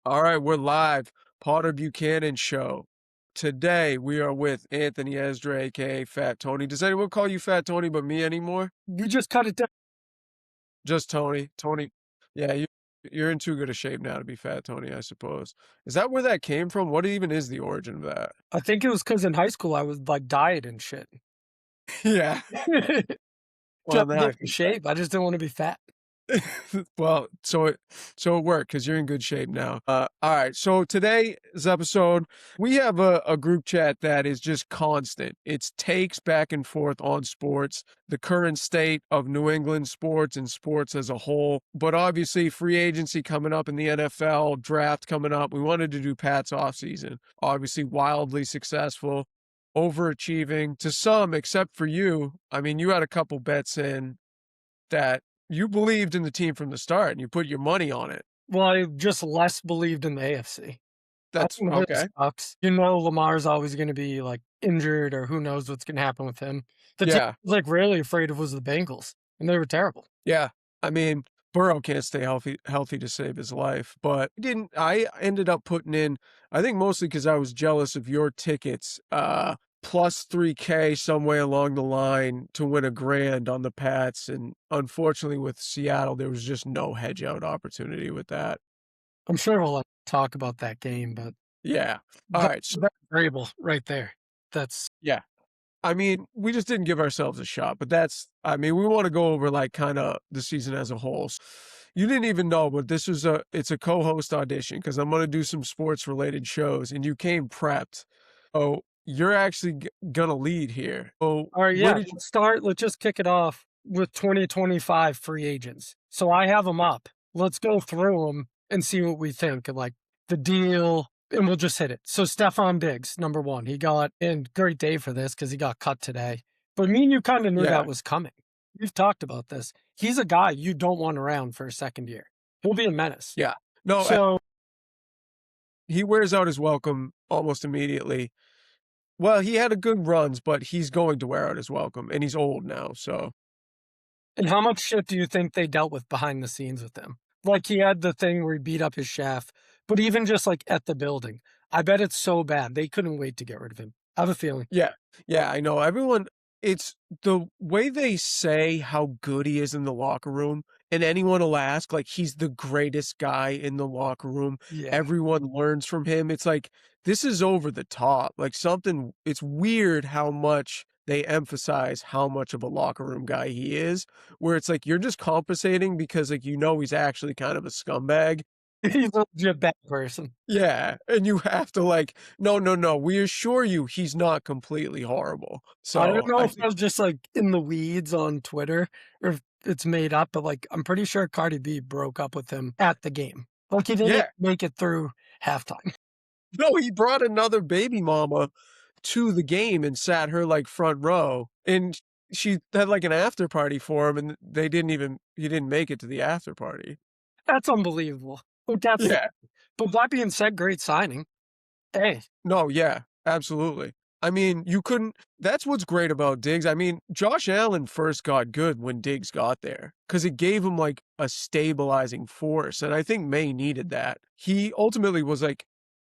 All right, we're live. Potter Buchanan show. Today we are with Anthony Esdre, aka Fat Tony. Does anyone call you Fat Tony but me anymore? You just cut it down. Just Tony. Tony. Yeah, you're in too good a shape now to be Fat Tony, I suppose. Is that where that came from? What even is the origin of that? I think it was because in high school I was like diet and shit. Yeah. Well, Trying to now I get in think shape. I just didn't want to be fat. well, so it worked because you're in good shape now. All right. So today's episode, we have a group chat that is just constant. It's takes back and forth on sports, the current state of New England sports and sports as a whole. But obviously, free agency coming up in the NFL, draft coming up. We wanted to do Pat's offseason. Obviously, wildly successful, overachieving to some, except for you. I mean, you had a couple bets in that you believed in the team from the start and you put your money on it. Well, I just less believed in the AFC. I That's think Hurts okay. sucks. You know Lamar's always going to be like injured or who knows what's going to happen with him. The team Yeah. I was like really afraid of was the Bengals, and they were terrible. Yeah. I mean, Burrow can't stay healthy to save his life, but I ended up putting in, I think mostly because I was jealous of your tickets, plus 3K some way along the line to win a grand on the Pats. And unfortunately with Seattle, there was just no hedge out opportunity with that. I'm sure we'll talk about that game, but Yeah. All that, right. So that variable right there. That's yeah. I mean, we just didn't give ourselves a shot, but I mean, we want to go over like kind of the season as a whole. You didn't even know, but it's a co-host audition because I'm going to do some sports related shows and you came prepped. Oh, you're actually going to lead here. Oh, all right. where Yeah, did you, let's just kick it off with 2025 free agents. So I have them up. Let's go through them and see what we think of like the deal, and we'll just hit it. So Stephon Diggs, number one, he got, and great day for this because he got cut today. But me and you kind of knew yeah, that was coming. We've talked about this. He's a guy you don't want around for a second year. He'll be a menace. yeah. No, So, he wears out his welcome almost immediately. Well, he had a good runs, but he's going to wear out his welcome and he's old now. So and how much shit do you think they dealt with behind the scenes with him? Like he had the thing where he beat up his chef, but even just like at the building, I bet it's so bad they couldn't wait to get rid of him. I have a feeling. yeah, yeah, I know. It's the way they say how good he is in the locker room, and anyone will ask, like, he's the greatest guy in the locker room. Yeah. Everyone learns from him. It's like, this is over the top. Like, it's weird how much they emphasize how much of a locker room guy he is, where it's like, you're just compensating because, like, he's actually kind of a scumbag. He's a legit bad person. Yeah, and you have to like, no, no, no. We assure you, he's not completely horrible. I don't So know I if think, I was just like in the weeds on Twitter or if it's made up, but like I'm pretty sure Cardi B broke up with him at the game. Like he didn't yeah, make it through halftime. no, he brought another baby mama to the game and sat her like front row, and she had like an after party for him, and he didn't make it to the after party. That's unbelievable. But that's Yeah, but that being said, great signing. Hey, no, yeah, absolutely. I mean, that's what's great about Diggs. I mean, Josh Allen first got good when Diggs got there because it gave him like a stabilizing force. And I think May needed that. He ultimately was like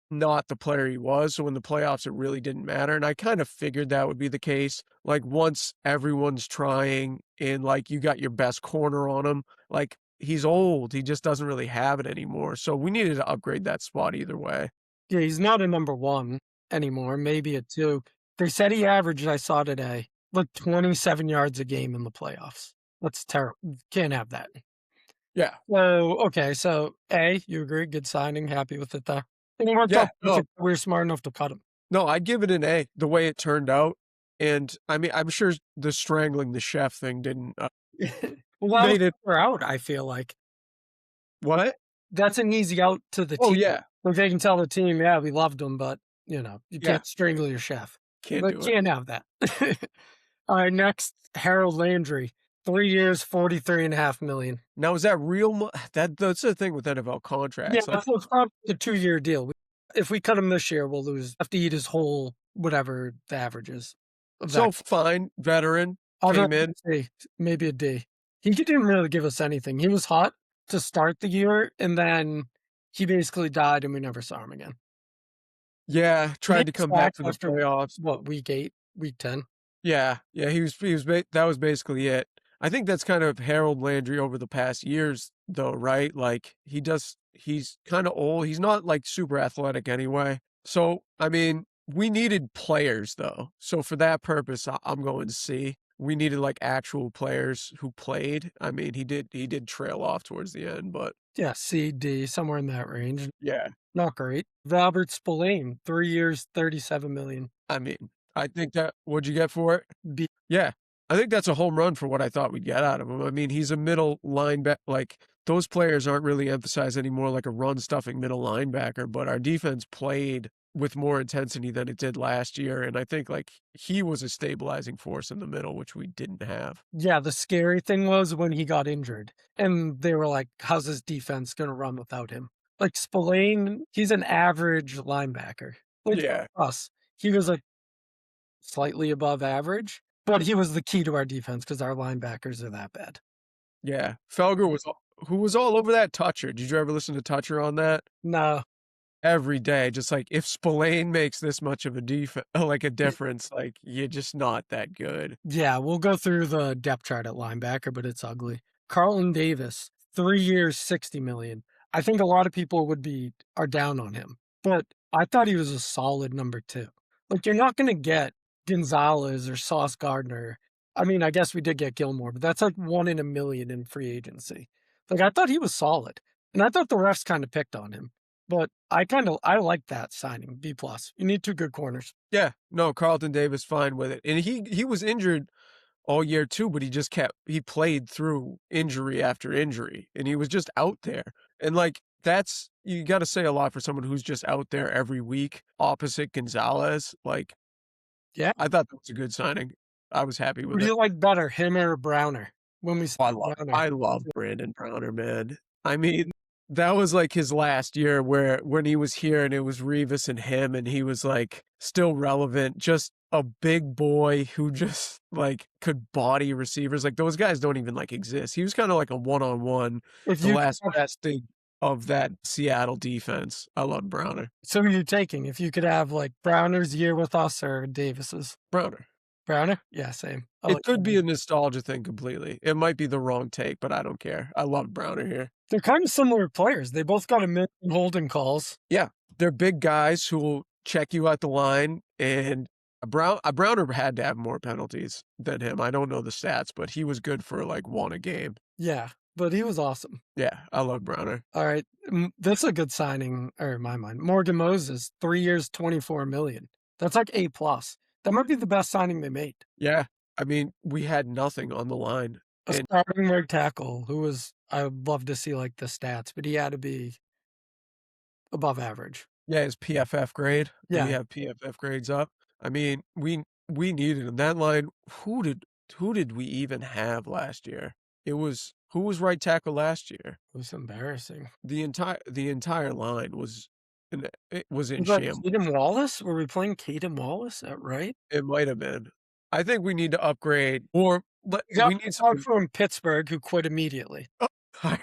not the player he was. So in the playoffs, it really didn't matter. And I kind of figured that would be the case. Like once everyone's trying and like you got your best corner on him, like he's old. He just doesn't really have it anymore. So we needed to upgrade that spot either way. yeah, he's not a number one anymore, maybe a two. They said he averaged, I saw today, like 27 yards a game in the playoffs. That's terrible. Can't have that. Yeah. So, okay, so A, you agree, good signing, happy with it there. And he worked Yeah. out No, perfect. We were smart enough to cut him. No, I'd give it an A, the way it turned out. And I mean, I'm sure the strangling the chef thing didn't Well, that was made it we're out, I feel like. what? That's an easy out to the Oh team. yeah. Like they can tell the team, yeah, we loved him, but you Yeah. can't strangle your chef. Can't But do it. can't have that. All right, next, Harold Landry. 3 years, 43.5 million. Now is that real that's the thing with NFL Yeah, contracts. Like it's not a 2-year deal. If we cut him this year, we'll lose. Have to eat his whole whatever the average is of so that. fine, veteran, I'll came in. say maybe a D. He didn't really give us anything. He was hot to start the year, and then he basically died and we never saw him again. Yeah, He tried hit to come back sacks for the after, playoffs. what, week 8, week 10? Yeah, yeah, he was that was basically it. I think that's kind of Harold Landry over the past years though, right? Like he's kind of old. He's not like super athletic anyway. So, I mean, we needed players though. So for that purpose, I'm going to see. We needed like actual players who played. I mean, he did trail off towards the end, but Yeah, C, D, somewhere in that range. yeah. Not great. Valbert Spillane, 3 years, 37,000,000. I mean, I think that what'd you get for it? B. Yeah. I think that's a home run for what I thought we'd get out of him. I mean, he's a middle linebacker. Like, those players aren't really emphasized anymore like a run stuffing middle linebacker, but our defense played with more intensity than it did last year. And I think, like, he was a stabilizing force in the middle, which we didn't have. Yeah, the scary thing was when he got injured, and they were like, "How's this defense gonna run without him?" Like, Spillane, he's an average linebacker. Like, Yeah. for us, he was, like, slightly above average, but he was the key to our defense because our linebackers are that bad. Yeah. Felger was, who was all over that Toucher. Did you ever listen to Toucher on that? No. Every day, just like if Spillane makes this much of a like a difference, like you're just not that good. Yeah, we'll go through the depth chart at linebacker, but it's ugly. Carlton Davis, 3 years, 60,000,000. I think a lot of people are down on him, but I thought he was a solid number 2. Like, you're not gonna get Gonzalez or Sauce Gardner. I mean, I guess we did get Gilmore, but that's like 1 in a million in free agency. Like, I thought he was solid, and I thought the refs kinda picked on him, but I like that signing, B+. You need 2 good corners. Yeah, no, Carlton Davis fine with it, and he was injured all year too, but he played through injury after injury, and he was just out there, and like that's you got to say a lot for someone who's just out there every week opposite Gonzalez. Like Yeah. I thought that was a good signing. I was happy Who with do it. you like better, him or Browner? When we Oh, said Browner. I love Brandon Browner, man. I mean, that was like his last year where when he was here and it was Revis and him and he was like still relevant, just a big boy who just like could body receivers. Like those guys don't even like exist. He was kind of like a one-on-one, If the you last best thing of that Seattle defense. I love Browner. So who are you taking? If you could have, like, Browner's year with us or Davis's? Browner. Browner? Yeah, same. I It like could be Browner. a nostalgia thing completely. It might be the wrong take, but I don't care. I love Browner here. They're kinda similar players. They both got a million holding calls. Yeah, they're big guys who will check you at the line, and a Browner had to have more penalties than him. I don't know the stats, but he was good for, like, 1 a game. Yeah, but he was awesome. Yeah, I love Browner. Alright, that's a good signing, or in my mind. Morgan Moses, 3 years, 24,000,000. That's like A+. That might be the best signing they made. Yeah, I mean, we had nothing on the line, A and starting right tackle who was I would love to see, like, the stats, but he had to be above average. yeah, his PFF grade. Do we Yeah. have PFF grades up? I mean, we needed him. That line, who did we even have last year? It was who was right tackle last year? It was embarrassing. The entire line was it was in Was that shambles. Caden Wallace? Were we playing Caden Wallace at right? It might have been. I think we need to upgrade or We got we need a guy some from Pittsburgh who quit immediately. oh,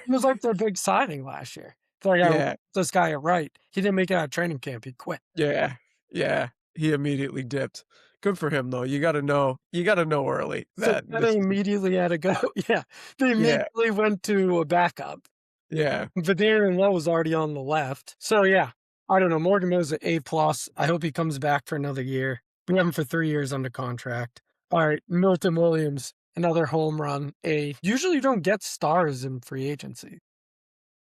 He was like their big signing last year. They're like, "Oh, yeah, this guy at right." He didn't make it out of training camp, he quit. yeah, yeah. He immediately dipped. Good for him though. You gotta know early So that then this they is immediately had to go. Yeah. They yeah, immediately went to a backup. yeah. Vadarian Lowe was already on the left. So yeah, I don't know. Morgan Mills at A+. I hope he comes back for another year. We have him for 3 years under contract. All right, Milton Williams, another home run. A. Usually you don't get stars in free agency.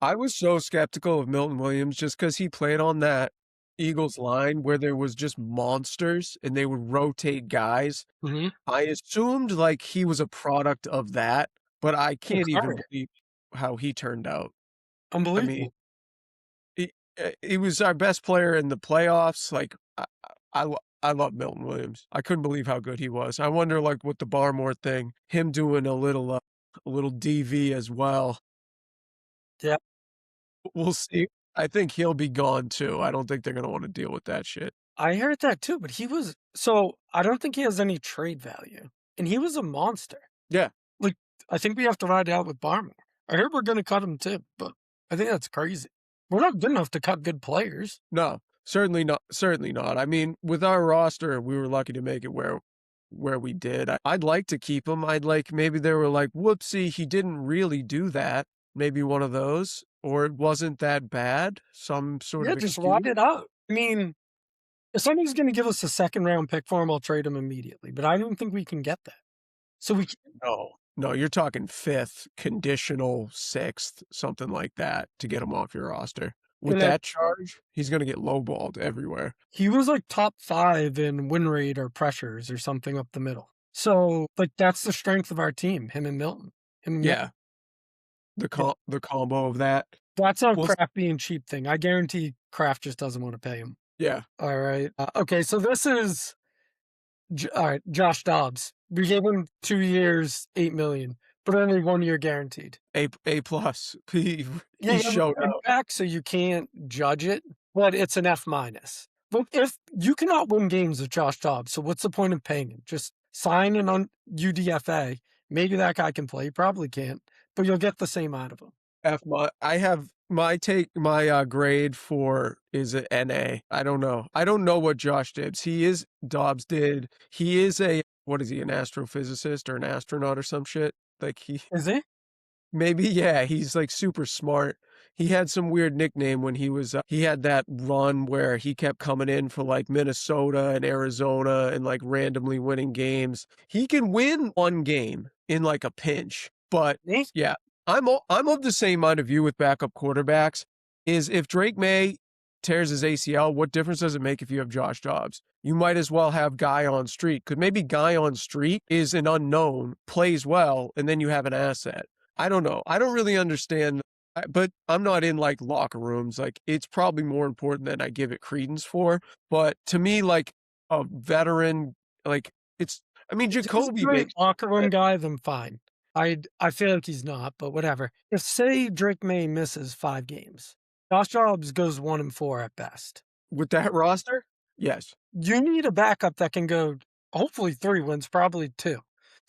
I was so skeptical of Milton Williams just because he played on that Eagles line where there was just monsters and they would rotate guys. Mhm. I assumed like he was a product of that, but I can't even Incredible. believe how he turned out. I mean, Unbelievable. he was our best player in the playoffs. Like I love Milton Williams. I couldn't believe how good he was. I wonder like with the Barmore thing, him doing a little DV as well. Yeah. We'll see. I think he'll be gone too. I don't think they're gonna want to deal with that shit. I heard that too, but I don't think he has any trade value, and he was a monster. Yeah. Like, I think we have to ride out with Barmore. I heard we're gonna cut him too, but I think that's crazy. We're not good enough to cut good players. No, certainly not. Certainly not. I mean, with our roster, we were lucky to make it where we did. I'd like to keep him. I'd like maybe they were like, whoopsie, he didn't really do that. Maybe one of those, or it wasn't that bad. Some sort Yeah, of just excuse. ride it out. I mean, if somebody's going to give us a second round pick for him, I'll trade him immediately. But I don't think we can get that. So we No, no, you're talking fifth, conditional sixth, something like that to get him off your roster. With and that charge, he's going to get lowballed everywhere. he was like top 5 in win rate or pressures or something up the middle. So like that's the strength of our team. Him and Milton. Yeah, the combo of that. That's a Well, Kraft being cheap thing. I guarantee Kraft just doesn't want to pay him. yeah, All right. Okay, so this is all right. Josh Dobbs. We gave him 2 years, $8 million, but only 1 year guaranteed. A plus. He Yeah, you showed have a out. back, so you can't judge it, but it's an F minus. But if you cannot win games with Josh Dobbs, so what's the point of paying him? Just sign an on UDFA. Maybe that guy can play. He probably can't, but you'll get the same out of him. I have my grade for is a NA. I don't know. I don't know what Josh Dobbs did. He is what is he, an astrophysicist or an astronaut or some shit? Like Is he? maybe, yeah, he's like super smart. He had some weird nickname when he had that run where he kept coming in for like Minnesota and Arizona and like randomly winning games. He can win one game in like a pinch, but yeah, I'm of the same mind of view with backup quarterbacks. Is if Drake May tears his ACL, what difference does it make if you have Josh Dobbs? You might as well have Guy on street, because maybe Guy on street is an unknown, plays well, and then you have an asset. I don't know. I don't really understand, but I'm not in like locker rooms. Like it's probably more important than I give it credence for. But to me, like a veteran, like I mean, If he's a Jacoby great makes locker room guy, then fine. I feel like he's not, but whatever. If say Drake May misses 5 games, Josh Dobbs goes 1-4 at best. with that roster. Yes. You need a backup that can go hopefully 3 wins, probably 2,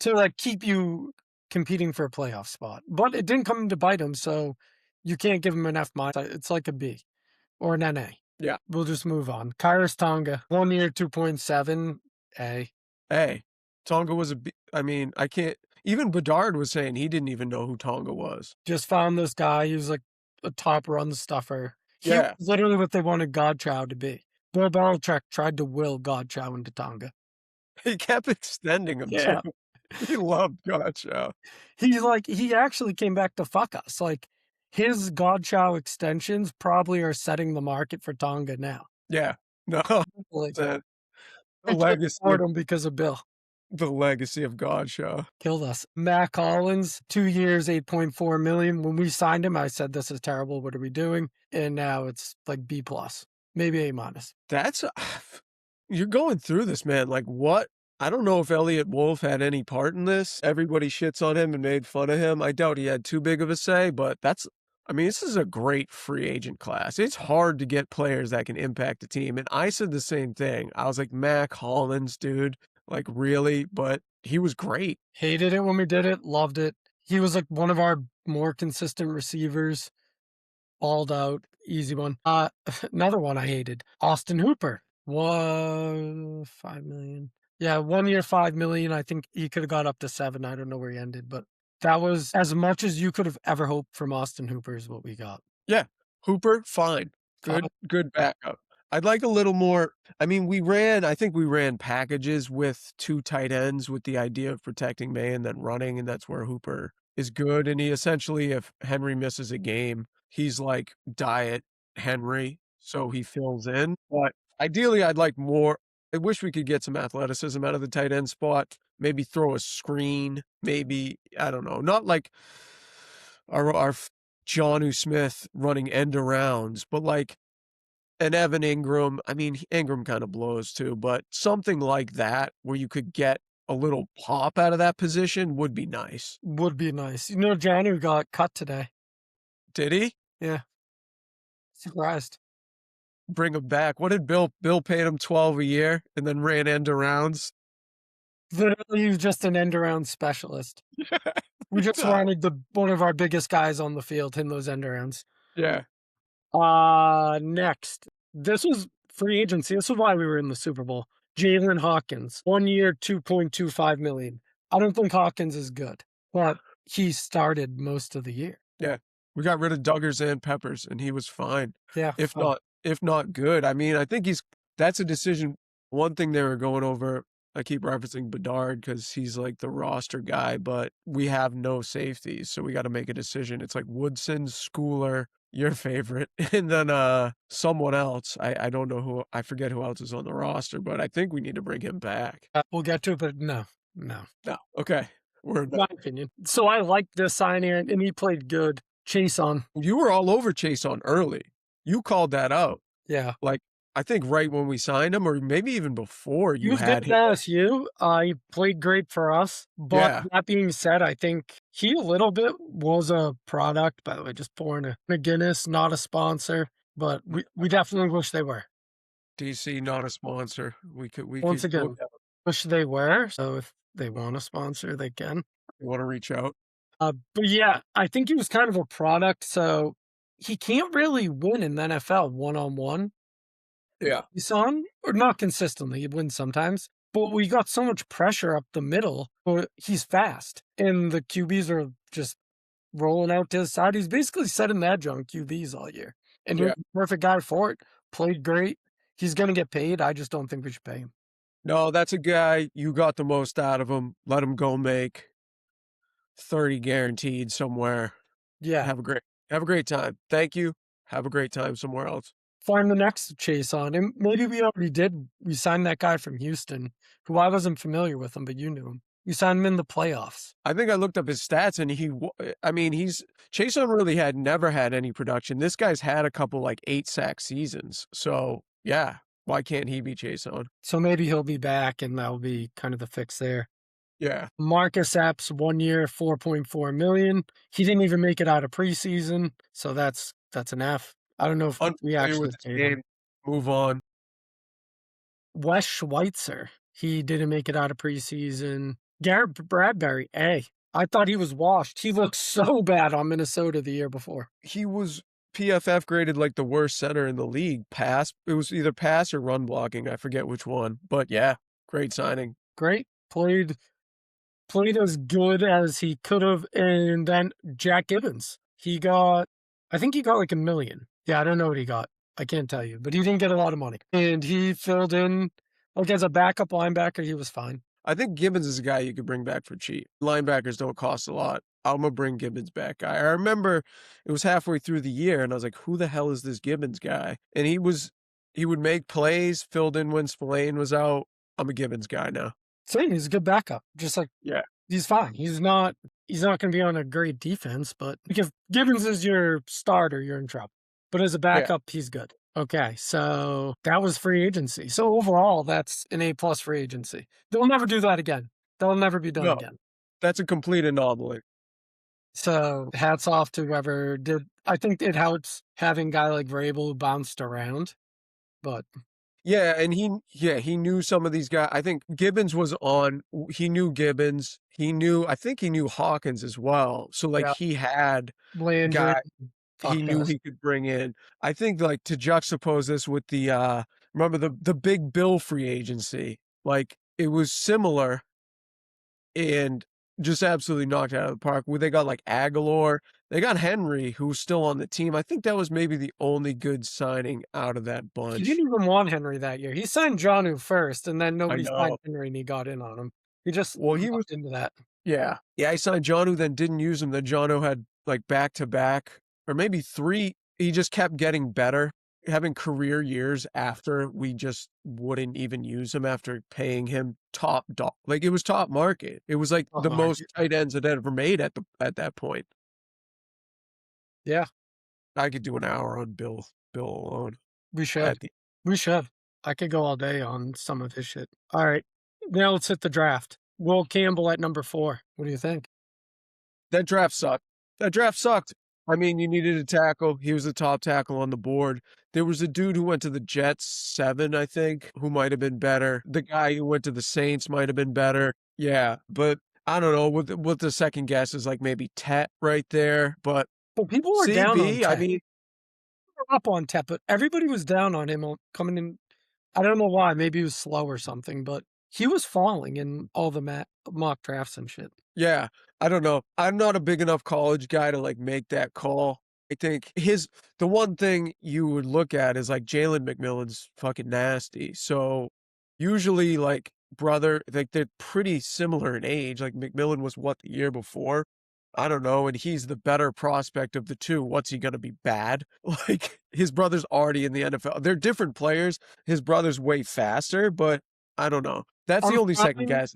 to like keep you competing for a playoff spot. But it didn't come to bite him, so you can't give him an F minus. It's like a B or an NA. Yeah. We'll just move on. Kairos Tonga, 1 year, 2.7 A. Hey, Tonga was I mean, I can't. Even Bedard was saying he didn't even know who Tonga was. Just found this guy. He was like a top run stuffer. He Yeah. was literally what they wanted Godchow to be. Bill Belichick tried to will Godchow into Tonga. He kept extending him Yeah. too. He loved Gotcha. He actually came back to fuck us. Like his Godchow extensions probably are setting the market for Tonga now. Yeah. No. Like, The they can't legacy afford him because of Bill. the legacy of Gotcha. Killed us. Matt Collins, 2 years, 8.4 million. When we signed him, I said, this is terrible. What are we doing? And now it's like B plus, maybe A minus. That's you're going through this, man. Like what? I don't know if Elliot Wolf had any part in this. Everybody shits on him and made fun of him. I doubt he had too big of a say, but I mean, this is a great free agent class. It's hard to get players that can impact a team. And I said the same thing. I was like, Mac Hollins, dude, like really? But he was great. Hated it when we did it. Loved it. He was like one of our more consistent receivers. Balled out. Easy one. Another one I hated. Austin Hooper. Was 5 million. Yeah, 1 year, 5 million. I think he could have got up to 7. I don't know where he ended, but that was as much as you could have ever hoped from Austin Hooper is what we got. Yeah. Hooper, fine. Good backup. I'd like a little more. I mean, I think we ran packages with 2 tight ends with the idea of protecting May and then running, and that's where Hooper is good. And he essentially, if Henry misses a game, he's like diet Henry, so he fills in. But ideally, I'd like more. I wish we could get some athleticism out of the tight end spot. Maybe throw a screen. Maybe, I don't know. Not like our Jonnu Smith running end arounds, but like an Evan Ingram. I mean, Ingram kind of blows too, but something like that where you could get a little pop out of that position would be nice. Would be nice. You know, Jonnu got cut today. Did he? Yeah. Surprised. Bring him back. What did Bill paid him 12 a year and then ran end arounds? Literally, he was just an end around specialist. We just wanted one of our biggest guys on the field in those end arounds. Yeah. Next. This was free agency. This is why we were in the Super Bowl. Jalen Hawkins, 1 year, 2.25 million. I don't think Hawkins is good, but he started most of the year. Yeah. We got rid of Duggars and Peppers, and he was fine. Yeah. If not good. I mean, I think that's a decision. One thing they were going over, I keep referencing Bedard because he's like the roster guy, but we have no safeties, so we got to make a decision. It's like Woodson, Schooler, your favorite, and then someone else. I don't know who, I forget who else is on the roster, but I think we need to bring him back. We'll get to it, but no. No. Okay. My opinion. So I like this signing, and he played good. Chason. You were all over Chason early. You called that out. Yeah. Like, I think right when we signed him, or maybe even before He you was had good him. at LSU. He played great for us. But that being said, I think he a little bit was a product. By the way, just pouring a McGinnis, not a sponsor. But we definitely wish they were. DC, not a sponsor. Once again, wish they were. So if they want a sponsor, they can. You want to reach out? But yeah, I think he was kind of a product. So he can't really win in the NFL one-on-one. Yeah. He's on, or not consistently. He wins sometimes. But we got so much pressure up the middle. But he's fast. And the QBs are just rolling out to his side. He's basically setting the edge on QBs all year. And he's the perfect guy for it. Played great. He's going to get paid. I just don't think we should pay him. No, that's a guy, you got the most out of him. Let him go make 30 guaranteed somewhere. Yeah. Have a great time. Thank you. Have a great time somewhere else. Find the next chase on him. Maybe we already did. We signed that guy from Houston, who I wasn't familiar with him, but you knew him. You signed him in the playoffs. I think I looked up his stats, and Chason really had never had any production. This guy's had a couple like 8-sack seasons. So yeah, why can't he be Chason? So maybe he'll be back, and that'll be kind of the fix there. Yeah. Marcus Epps, 1 year, 4.4 million. He didn't even make it out of preseason, so that's an F. I don't know if we actually paid him. Move on. Wes Schweitzer, he didn't make it out of preseason. Garrett Bradbury, A. I thought he was washed. He looked so bad on Minnesota the year before. He was PFF graded like the worst center in the league. It was either pass or run blocking. I forget which one. But yeah, great signing. Great. Played as good as he could have. And then Jack Gibbons. I think he got like $1 million. Yeah, I don't know what he got. I can't tell you. But he didn't get a lot of money. And he filled in, like as a backup linebacker, he was fine. I think Gibbons is a guy you could bring back for cheap. Linebackers don't cost a lot. I'm going to bring Gibbons back. I remember it was halfway through the year, and I was like, who the hell is this Gibbons guy? And he would make plays, filled in when Spillane was out. I'm a Gibbons guy now. Same, he's a good backup. Just like, yeah, he's fine. He's not going to be on a great defense, but if Gibbons is your starter, you're in trouble. But as a backup, he's good. Okay, so that was free agency. So overall, that's an A+ free agency. They'll never do that again. They'll never be done again. That's a complete anomaly. So hats off to whoever did. I think it helps having a guy like Vrabel who bounced around, but yeah, and he knew some of these guys. I think Gibbons was on. He knew Gibbons. I think he knew Hawkins as well. So like he had Landry. He knew he could bring in. I think like to juxtapose this with the remember the big Bill free agency, like it was similar and just absolutely knocked out of the park. Where they got like Aguilar, they got Henry, who's still on the team. I think that was maybe the only good signing out of that bunch. He didn't even want Henry that year. He signed Jonnu first, and then nobody signed Henry, and he got in on him. He was into that. Yeah, I signed Jonnu, then didn't use him. Then Jonnu had like back-to-back, or maybe 3. He just kept getting better, having career years after we just wouldn't even use him after paying him top dog. Like it was top market. It was like the most tight ends it ever made at that point. Yeah. I could do an hour on Bill alone. We should. I could go all day on some of his shit. All right. Now let's hit the draft. Will Campbell at number 4. What do you think? That draft sucked. I mean, you needed a tackle. He was the top tackle on the board. There was a dude who went to the Jets, 7, I think, who might have been better. The guy who went to the Saints might have been better. Yeah, but I don't know. What the second guess is like maybe Tet right there. But people were down on Tet. I mean, up on Tep, but everybody was down on him coming in. I don't know why. Maybe he was slow or something, but he was falling in all the mock drafts and shit. Yeah, I don't know. I'm not a big enough college guy to, like, make that call. I think the one thing you would look at is, like, Jalen McMillan's fucking nasty. So, usually, like, like, they're pretty similar in age. Like, McMillan was, what, the year before? I don't know, and he's the better prospect of the two. What's he gonna be, bad? Like, his brother's already in the NFL. They're different players. His brother's way faster, but I don't know. That's the I'm only second fine. guess.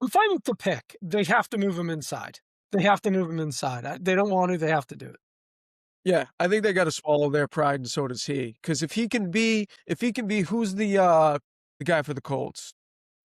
I'm fine with the pick. They have to move him inside. They have to move him inside. They don't want to. They have to do it. Yeah, I think they gotta swallow their pride, and so does he. Because who's the guy for the Colts?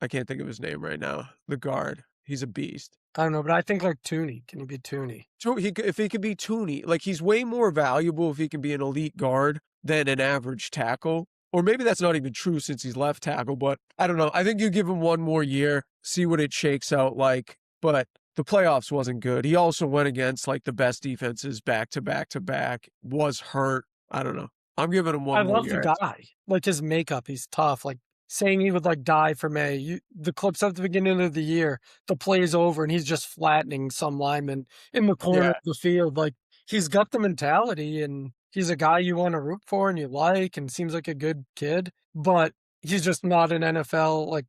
I can't think of his name right now. The guard. He's a beast. I don't know, but I think like Tooney. Can he be Tooney? So if he could be Tooney, like, he's way more valuable if he can be an elite guard than an average tackle. Or maybe that's not even true since he's left tackle, but I don't know. I think you give him one more year, see what it shakes out like. But the playoffs wasn't good. He also went against, like, the best defenses back to back to back, was hurt. I don't know. I'm giving him I one more love the year. guy. Like his makeup, he's tough. Like saying he would like die for May. The clips at the beginning of the year, the play's over and he's just flattening some lineman in the corner Yeah, of the field. Like he's got the mentality and he's a guy you want to root for and you like and seems like a good kid, but he's just not an NFL like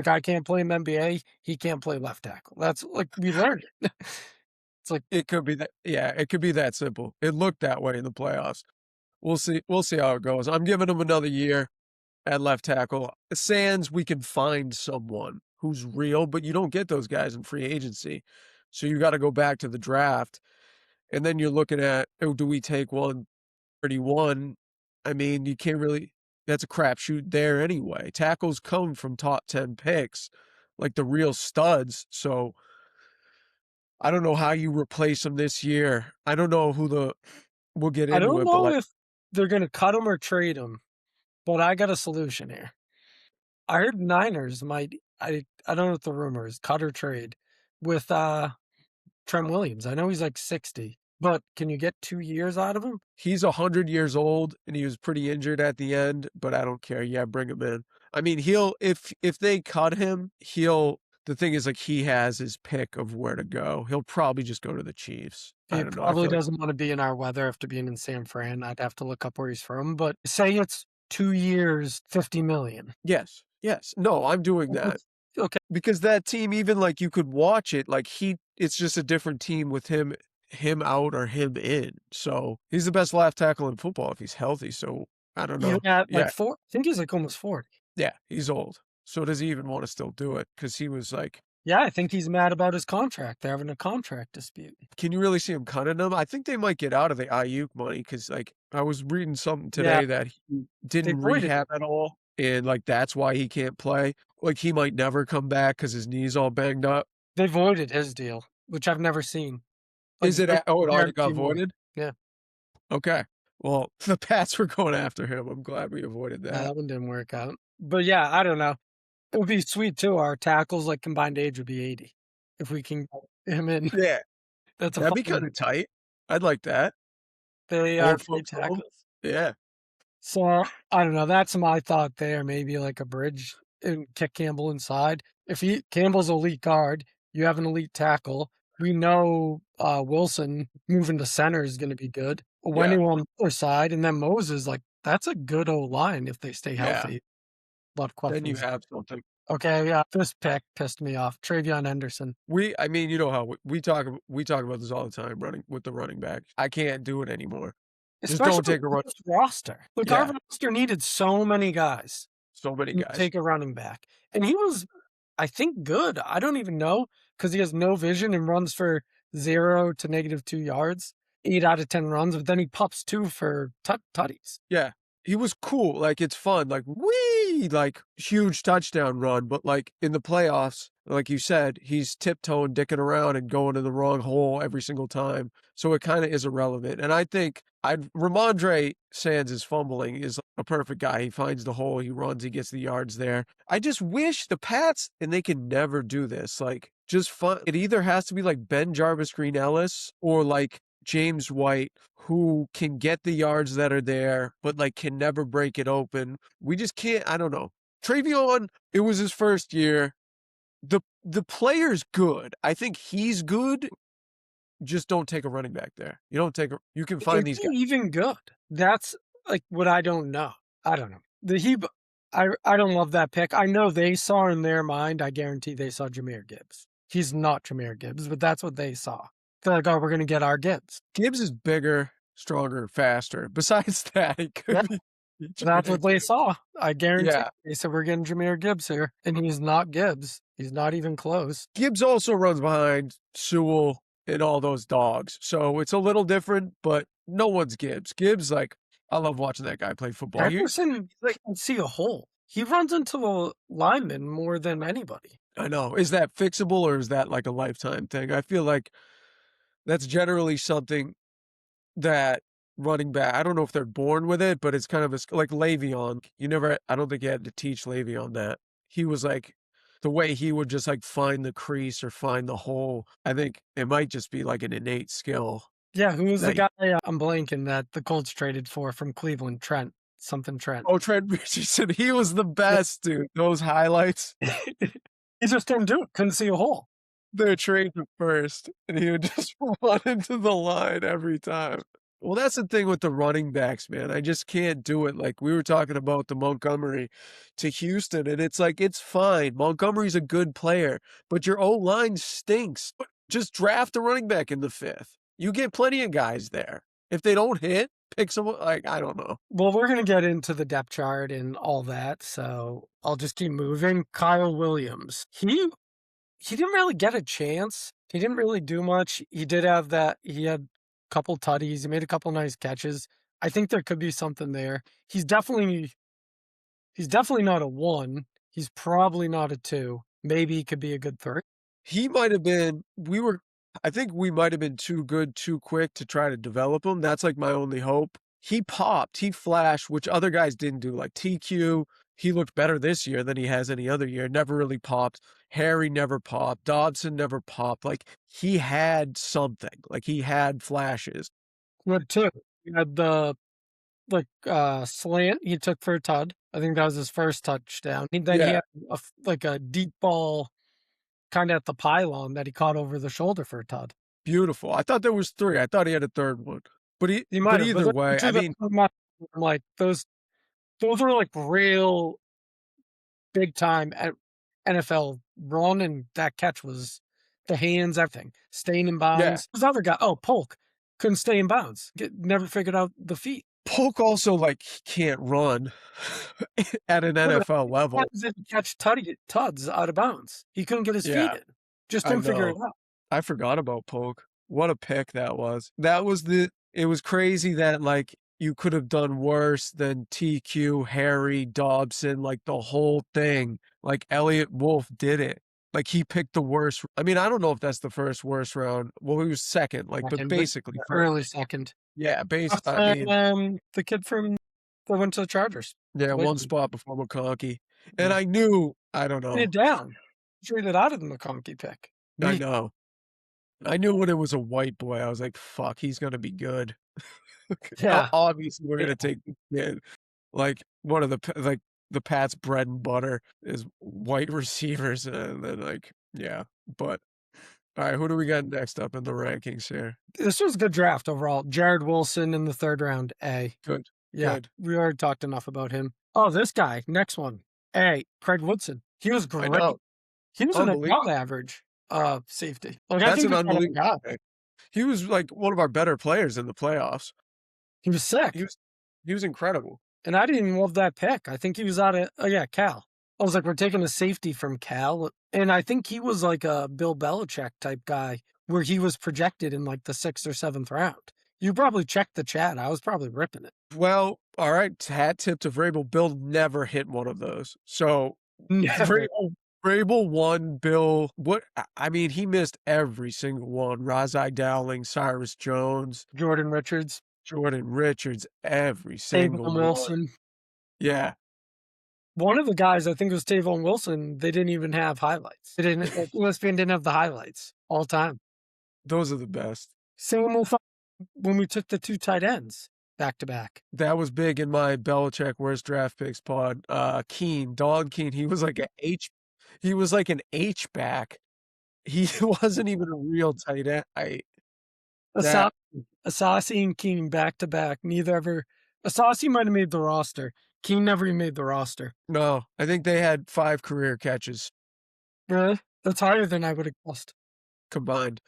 I can't play him NBA, he can't play left tackle. That's like we learned it. It's like it could be that. Yeah, it could be that simple. It looked that way in the playoffs. We'll see. We'll see how it goes. I'm giving him another year at left tackle. Sands, we can find someone who's real, but you don't get those guys in free agency. So you got to go back to the draft. And then you're looking at, oh, do we take 131? I mean, you can't really, that's a crapshoot there anyway. Tackles come from top 10 picks, like the real studs. So I don't know how you replace them this year. I don't know we'll get I into don't it, but, know like, if they're gonna cut him or trade him, but I got a solution here. I heard Niners might I don't know what the rumor is, cut or trade with, Trent Williams. I know he's like 60, but can you get 2 years out of him? he's 100 years old and he was pretty injured at the end, but I don't care. Yeah, bring him in. I mean, if they cut him, the thing is, like, he has his pick of where to go. He'll probably just go to the Chiefs. I He don't know. I probably feel like doesn't wanna be in our weather after being in San Fran. I'd have to look up where he's from, but say it's 2 years, 50,000,000. yes, yes. No, I'm doing that Okay. because that team, even, like, you could watch it, like, it's just a different team with him out or him in. So he's the best left tackle in football if he's healthy. So I don't Even know. at like Yeah, 4 I think he's like almost 40. yeah, he's old. So does he even want to still do it? Because he was like, Yeah, I think he's mad about his contract. They're having a contract dispute. can you really see him cutting him? I think they might get out of the Ayuk money because, like, I was reading something Yeah, today that he they didn't voided rehab at all, and, like, that's why he can't play. Like, he might never come back because his knee's all banged up. they voided his deal, which I've never seen. Like, Is it? Oh, it already got guarantee money. voided. Yeah. Okay. Well, the Pats were going after him. I'm glad we avoided Yeah, that. that one didn't work out. But yeah, I don't know. It would be sweet too. Our tackles, like combined age would be 80. If we can get him in. Yeah, That's a that'd fun be kind of tight. I'd like that. they are Old free folks home. tackles. Yeah. So I don't know. That's my thought there. Maybe like a bridge and kick Campbell inside. If Campbell's elite guard, you have an elite tackle. We know Wilson moving to center is going to be good. Yeah. Wenny on the other side, and then Moses, like that's a good O line if they stay Yeah. healthy. A lot of Then you questions. have something. Okay, yeah, this pick pissed me off. Travion Henderson. I mean, you know how we talk about this all the time, running with the running back. I can't do it anymore. Just Especially don't take a run. with this roster. Like our Yeah, roster needed so many guys so many to guys. take a running back. And he was, I think, good. I don't even know because he has no vision and runs for 0 to -2 yards, 8 out of 10 runs, but then he pops 2 for tutties. Yeah, he was cool. Like, it's fun. Like, wee, like, huge touchdown run. But, like, in the playoffs, like you said, he's tiptoeing, dicking around, and going to the wrong hole every single time. So it kind of is irrelevant. And I think Ramondre Sands' fumbling is a perfect guy. He finds the hole, he runs, he gets the yards there. I just wish the Pats, and they can never do this, like, just fun. It either has to be like Ben Jarvis Green Ellis or like James White, who can get the yards that are there, but like can never break it open. We just can't. I don't know. Travion, it was his first year. The player's good. I think he's good. Just don't take a running back there. You don't take a. You can find Is these he guys. even good? That's like what I don't know. I don't know. I don't love that pick. I know they saw in their mind, I guarantee they saw Jahmyr Gibbs. He's not Jahmyr Gibbs, but that's what they saw. They're like, oh, we're going to get our Gibbs. Gibbs is bigger, stronger, faster. Besides that, he could Yeah, be. that's what they saw. I guarantee. Yeah. They said, we're getting Jahmyr Gibbs here. And he's not Gibbs. He's not even close. Gibbs also runs behind Sewell and all those dogs. So it's a little different, but no one's Gibbs. Gibbs, like, I love watching that guy play football. Henderson can see a hole. He runs into the lineman more than anybody. I know. Is that fixable or is that like a lifetime thing? I feel like that's generally something that running back, I don't know if they're born with it, but it's kind of like Le'Veon. I don't think you had to teach Le'Veon that. He was like, the way he would just like find the crease or find the hole. I think it might just be like an innate skill. Yeah, who was the guy I'm blanking that the Colts traded for from Cleveland? Trent. Oh, Trent Richardson. He was the best, dude. Those highlights. He just didn't do it. Couldn't see a hole. They're trading first, and he would just run into the line every time. Well, that's the thing with the running backs, man. I just can't do it. Like we were talking about the Montgomery to Houston, and it's like, it's fine. Montgomery's a good player, but your O-line stinks. Just draft a running back in the 5th. You get plenty of guys there. If they don't hit, pick someone, like, I don't know. Well, we're going to get into the depth chart and all that, so I'll just keep moving. Kyle Williams. He didn't really get a chance. He didn't really do much. He did have that. He had a couple tutties. He made a couple nice catches. I think there could be something there. He's definitely not a 1. He's probably not a 2. Maybe he could be a good 3. He might have been, I think we might have been too good, too quick to try to develop him. That's like my only hope. He popped, he flashed, which other guys didn't do. Like TQ, he looked better this year than he has any other year. Never really popped. Harry never popped. Dobson never popped. Like he had something. Like he had flashes. What 2? He had the slant he took for a tud. I think that was his first touchdown. And then he had a deep ball kind of at the pylon that he caught over the shoulder for a tud. Beautiful. I thought there was 3. I thought he had a 3rd one. But either way, I mean, like those are like real big time NFL run, and that catch was the hands, everything, staying in bounds. Yeah. This other guy, Polk, couldn't stay in bounds. Never figured out the feet. Polk also like can't run at an NFL level. He catch tuds out of bounds. He couldn't get his feet in. Just didn't figure it out. I forgot about Polk. What a pick that was. It was crazy that like you could have done worse than TQ, Harry, Dobson, like the whole thing. Like Elliott Wolf did it. Like he picked the worst. I mean, I don't know if that's the worst round. Well, he was second, but basically early second. Yeah, I mean, the kid that went to the Chargers. Yeah, one spot before McConkey. And I knew, I don't know. Down. Traded out of the McConkey pick. I know. I knew when it was a white boy, I was like, fuck, he's going to be good. Yeah. Obviously, we're going to take the kid. Like, one of the Pats' bread and butter is white receivers. And then, yeah. But, all right, who do we got next up in the rankings here? This was a good draft overall. Jared Wilson in the 3rd round, A. Good. Yeah, good. We already talked enough about him. Oh, this guy, next one. A, Craig Woodson. He was great. He was an above average safety. That's an unbelievable guy. He was like one of our better players in the playoffs. He was sick. He was incredible. And I didn't love that pick. I think he was out of Cal. I was like, we're taking a safety from Cal. And I think he was like a Bill Belichick type guy where he was projected in like the 6th or 7th round. You probably checked the chat. I was probably ripping it. Well, all right. Hat tip to Vrabel. Bill never hit one of those. So Vrabel won. Bill, he missed every single one. Razai Dowling, Cyrus Jones, Jordan Richards, every single one. Wilson. Yeah. One of the guys, I think it was Tavon Wilson, they didn't even have highlights. ESPN didn't have the highlights all time. Those are the best. Same with when we took the 2 tight ends back to back. That was big in my Belichick worst draft picks pod. Keen, Don Keen, he was like an H back. He wasn't even a real tight end. Asasi, Asasi and Keene back to back. Neither ever. Asasi might have made the roster. Keene never even made the roster. No, I think they had 5 career catches Really? That's higher than I would have guessed. combined.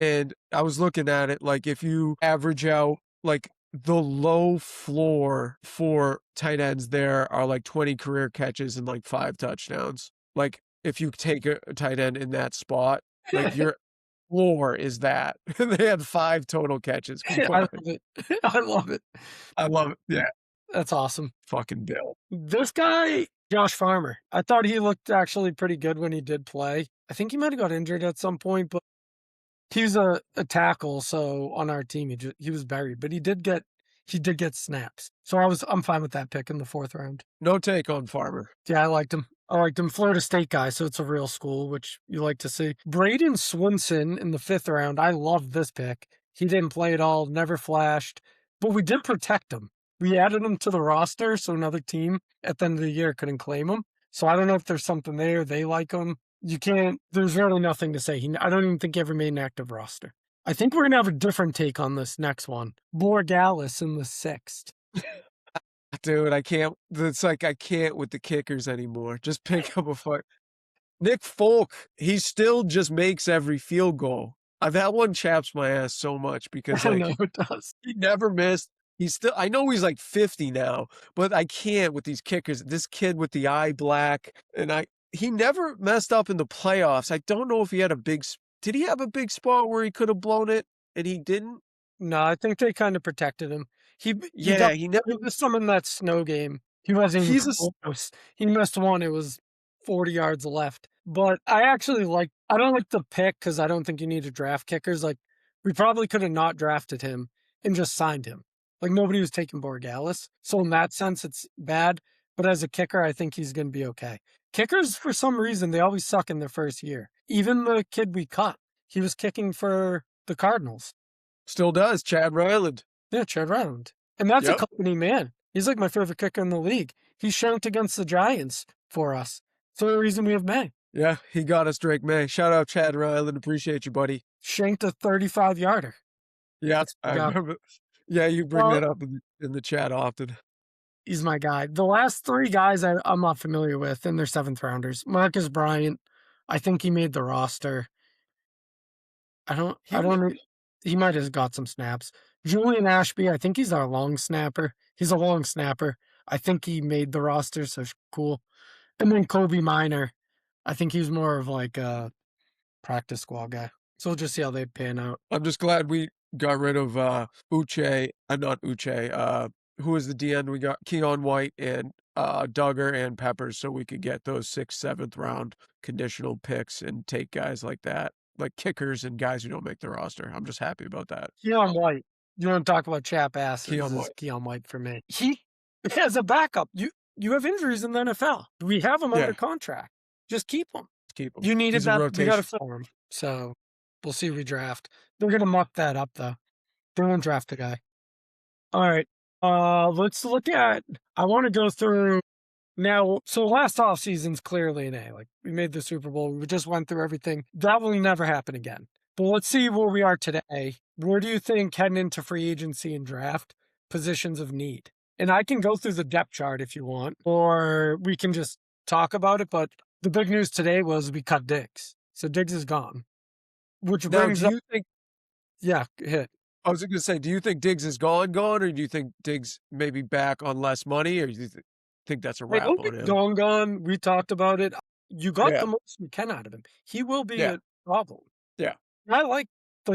And I was looking at it, like, if you average out, like, the low floor for tight ends there are like 20 career catches and like 5 touchdowns. Like, if you take a tight end in that spot, like, your floor is that. They had 5 total catches I combined. love it. I love it. I love it. Yeah. That's awesome. Fucking Bill. This guy, Josh Farmer, I thought he looked actually pretty good when he did play. I think he might have got injured at some point, but he's a tackle, so on our team he was buried, but he did get snaps. So I'm fine with that pick in the 4th round. No take on Farmer. Yeah, I liked him. Florida State guy, so it's a real school, which you like to see. Braden Swinson in the 5th round. I love this pick. He didn't play at all, never flashed, but we did protect him. We added him to the roster, so another team at the end of the year couldn't claim him. So I don't know if there's something there. They like him. There's really nothing to say. I don't even think he ever made an active roster. I think we're going to have a different take on this next one. Borgalis in the 6th. Dude, I can't. It's like I can't with the kickers anymore. Just pick up a fuck. Nick Folk, he still just makes every field goal. That one chaps my ass so much because, I like, know it does. he never missed. I know he's like 50 now, but I can't with these kickers. This kid with the eye black, and he never messed up in the playoffs. I don't know if he had did he have a big spot where he could have blown it and he didn't? No, I think they kind of protected him. He never. missed some in that snow game. He wasn't even close. He missed one. It was 40 yards left. But I don't like the pick because I don't think you need to draft kickers. Like, we probably could have not drafted him and just signed him. Like, nobody was taking Borgalis. So in that sense, it's bad. But as a kicker, I think he's going to be okay. Kickers, for some reason, they always suck in their first year. Even the kid we cut, he was kicking for the Cardinals. Still does, Chad Ryland. Yeah, Chad Ryland. And that's a company man. He's like my favorite kicker in the league. He shanked against the Giants for us. It's the only reason we have May. Yeah, he got us Drake May. Shout out Chad Ryland. Appreciate you, buddy. Shanked a 35-yarder. Yeah, I remember. Yeah, you bring that up in the chat often. He's my guy. The last 3 guys I'm not familiar with, and they're 7th rounders. Marcus Bryant, I think he made the roster. I don't know. He might have got some snaps. Julian Ashby, I think he's our long snapper. He's a long snapper. I think he made the roster, so cool. And then Kobe Minor, I think he's more of like a practice squad guy. So we'll just see how they pan out. I'm just glad we got rid of not Uche. Who was the DN? We got Keon White and Duggar and Peppers, so we could get those 6th, 7th round conditional picks and take guys like that, like kickers and guys who don't make the roster. I'm just happy about that. Keon White. You want to talk about chap ass? Keon White for me. He as a backup. You have injuries in the NFL. We have him under contract. Just keep him. You needed that. We got to fill him. So we'll see. We draft. They're gonna muck that up though. They won't draft the guy. All right. Let's look at. I want to go through now. So last offseason's clearly an A. Like, we made the Super Bowl. We just went through everything. That will never happen again. But let's see where we are today. Where do you think heading into free agency and draft positions of need? And I can go through the depth chart if you want, or we can just talk about it. But the big news today was we cut Diggs. So Diggs is gone. Which brings up. Yeah, hit. I was going to say, do you think Diggs is gone, or do you think Diggs may be back on less money, or do you think that's a wrap on him? Gone. We talked about it. You got the most you can out of him. He will be a problem. Yeah. I like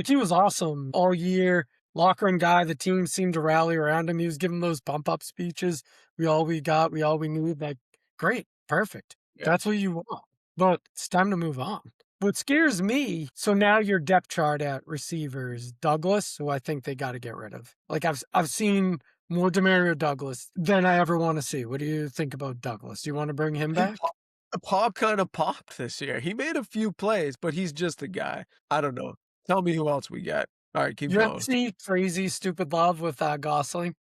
he was awesome all year. Locker room guy. The team seemed to rally around him. He was giving those bump up speeches. We all we knew. Like, great, perfect. Yeah. That's what you want. But it's time to move on. What scares me, so now your depth chart at receivers, Douglas, who I think they got to get rid of. Like, I've seen more Demario Douglas than I ever want to see. What do you think about Douglas? Do you want to bring him back? Pop kind of popped this year. He made a few plays, but he's just a guy. I don't know. Tell me who else we got. All right, keep You ever going. see Crazy Stupid Love with Gosling?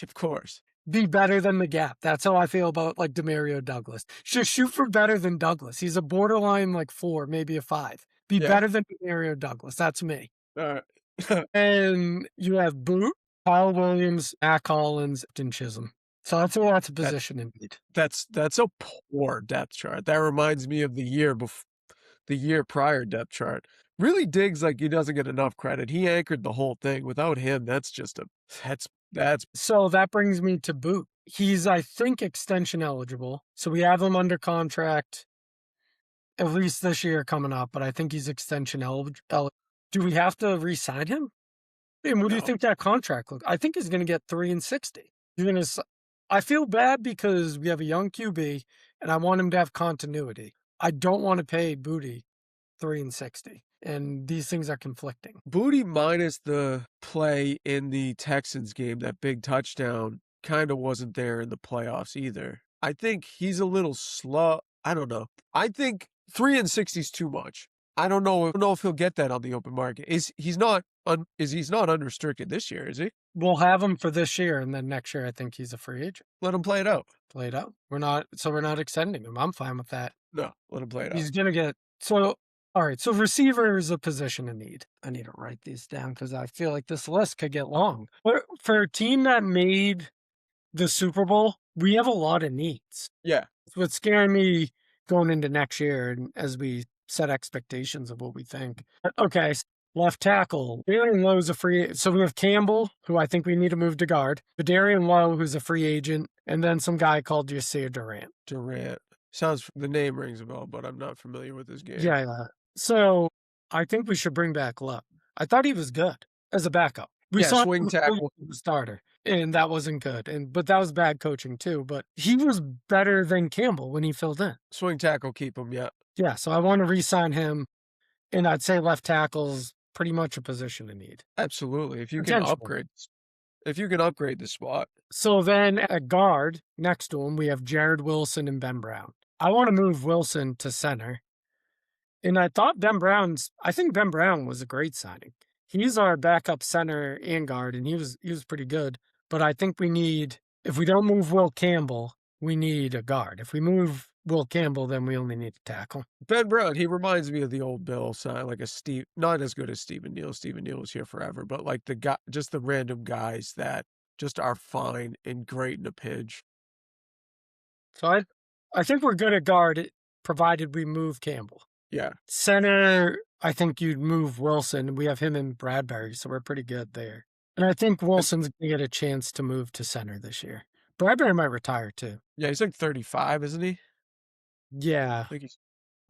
Of course. Be better than the Gap. That's how I feel about like Demario Douglas. Just shoot for better than Douglas. He's a borderline like 4, maybe a 5. Be Yeah. better than Demario Douglas. That's me. All right. And you have Boot, Kyle Williams, Matt Collins, and Chisholm. So that's a lot of That position indeed. that's a poor depth chart. That reminds me of the year prior depth chart. Really Diggs like he doesn't get enough credit. He anchored the whole thing. Without him, that's just a that's So that brings me to Boot. He's, I think, extension eligible. So we have him under contract at least this year coming up, but I think he's extension eligible. Do we have to re-sign him? And what do you no. think that contract looks? I think he's going to get 3 and 60. You're going to. I feel bad because we have a young QB, and I want him to have continuity. I don't want to pay Booty 3 and 60, and these things are conflicting. Booty minus the play in the Texans game, that big touchdown, kind of wasn't there in the playoffs either. I think he's a little slow. I don't know. I think 3 and 60 is too much. I don't know if he'll get that on the open market. He's not unrestricted this year, is he? We'll have him for this year, and then next year I think he's a free agent. Let him play it out. Play it out. We're not extending him. I'm fine with that. No, let him play it out. He's gonna get so. All right, so receiver is a position in need. I need to write these down because I feel like this list could get long. For a team that made the Super Bowl, we have a lot of needs. Yeah. It's what's scaring me going into next year and as we set expectations of what we think. Okay, left tackle. Darian Lowe's a free. So we have Campbell, who I think we need to move to guard. Darian Lowe, who's a free agent, and then some guy called Yasir Durant. The name rings a bell, but I'm not familiar with his game. Yeah. So I think we should bring back Lowe. I thought he was good as a backup. We saw swing tackle starter, and that wasn't good. But that was bad coaching too. But he was better than Campbell when he filled in. Swing tackle, keep him. Yeah. Yeah. So I want to re-sign him, and I'd say left tackle's pretty much a position in need. Absolutely. If you can upgrade the spot. So then at guard next to him, we have Jared Wilson and Ben Brown. I want to move Wilson to center. And I think Ben Brown was a great signing. He's our backup center and guard, and he was pretty good. But I think if we don't move Will Campbell, we need a guard. If we move Will Campbell, then we only need a tackle. Ben Brown, he reminds me of the old Bill side, like not as good as Stephen Neal. Stephen Neal was here forever, but like just the random guys that just are fine and great in a pinch. So I think we're good at guard, provided we move Campbell. Yeah. Center, I think you'd move Wilson. We have him in Bradbury, so we're pretty good there. And I think Wilson's going to get a chance to move to center this year. Bradbury might retire too. Yeah, he's like 35, isn't he? Yeah. I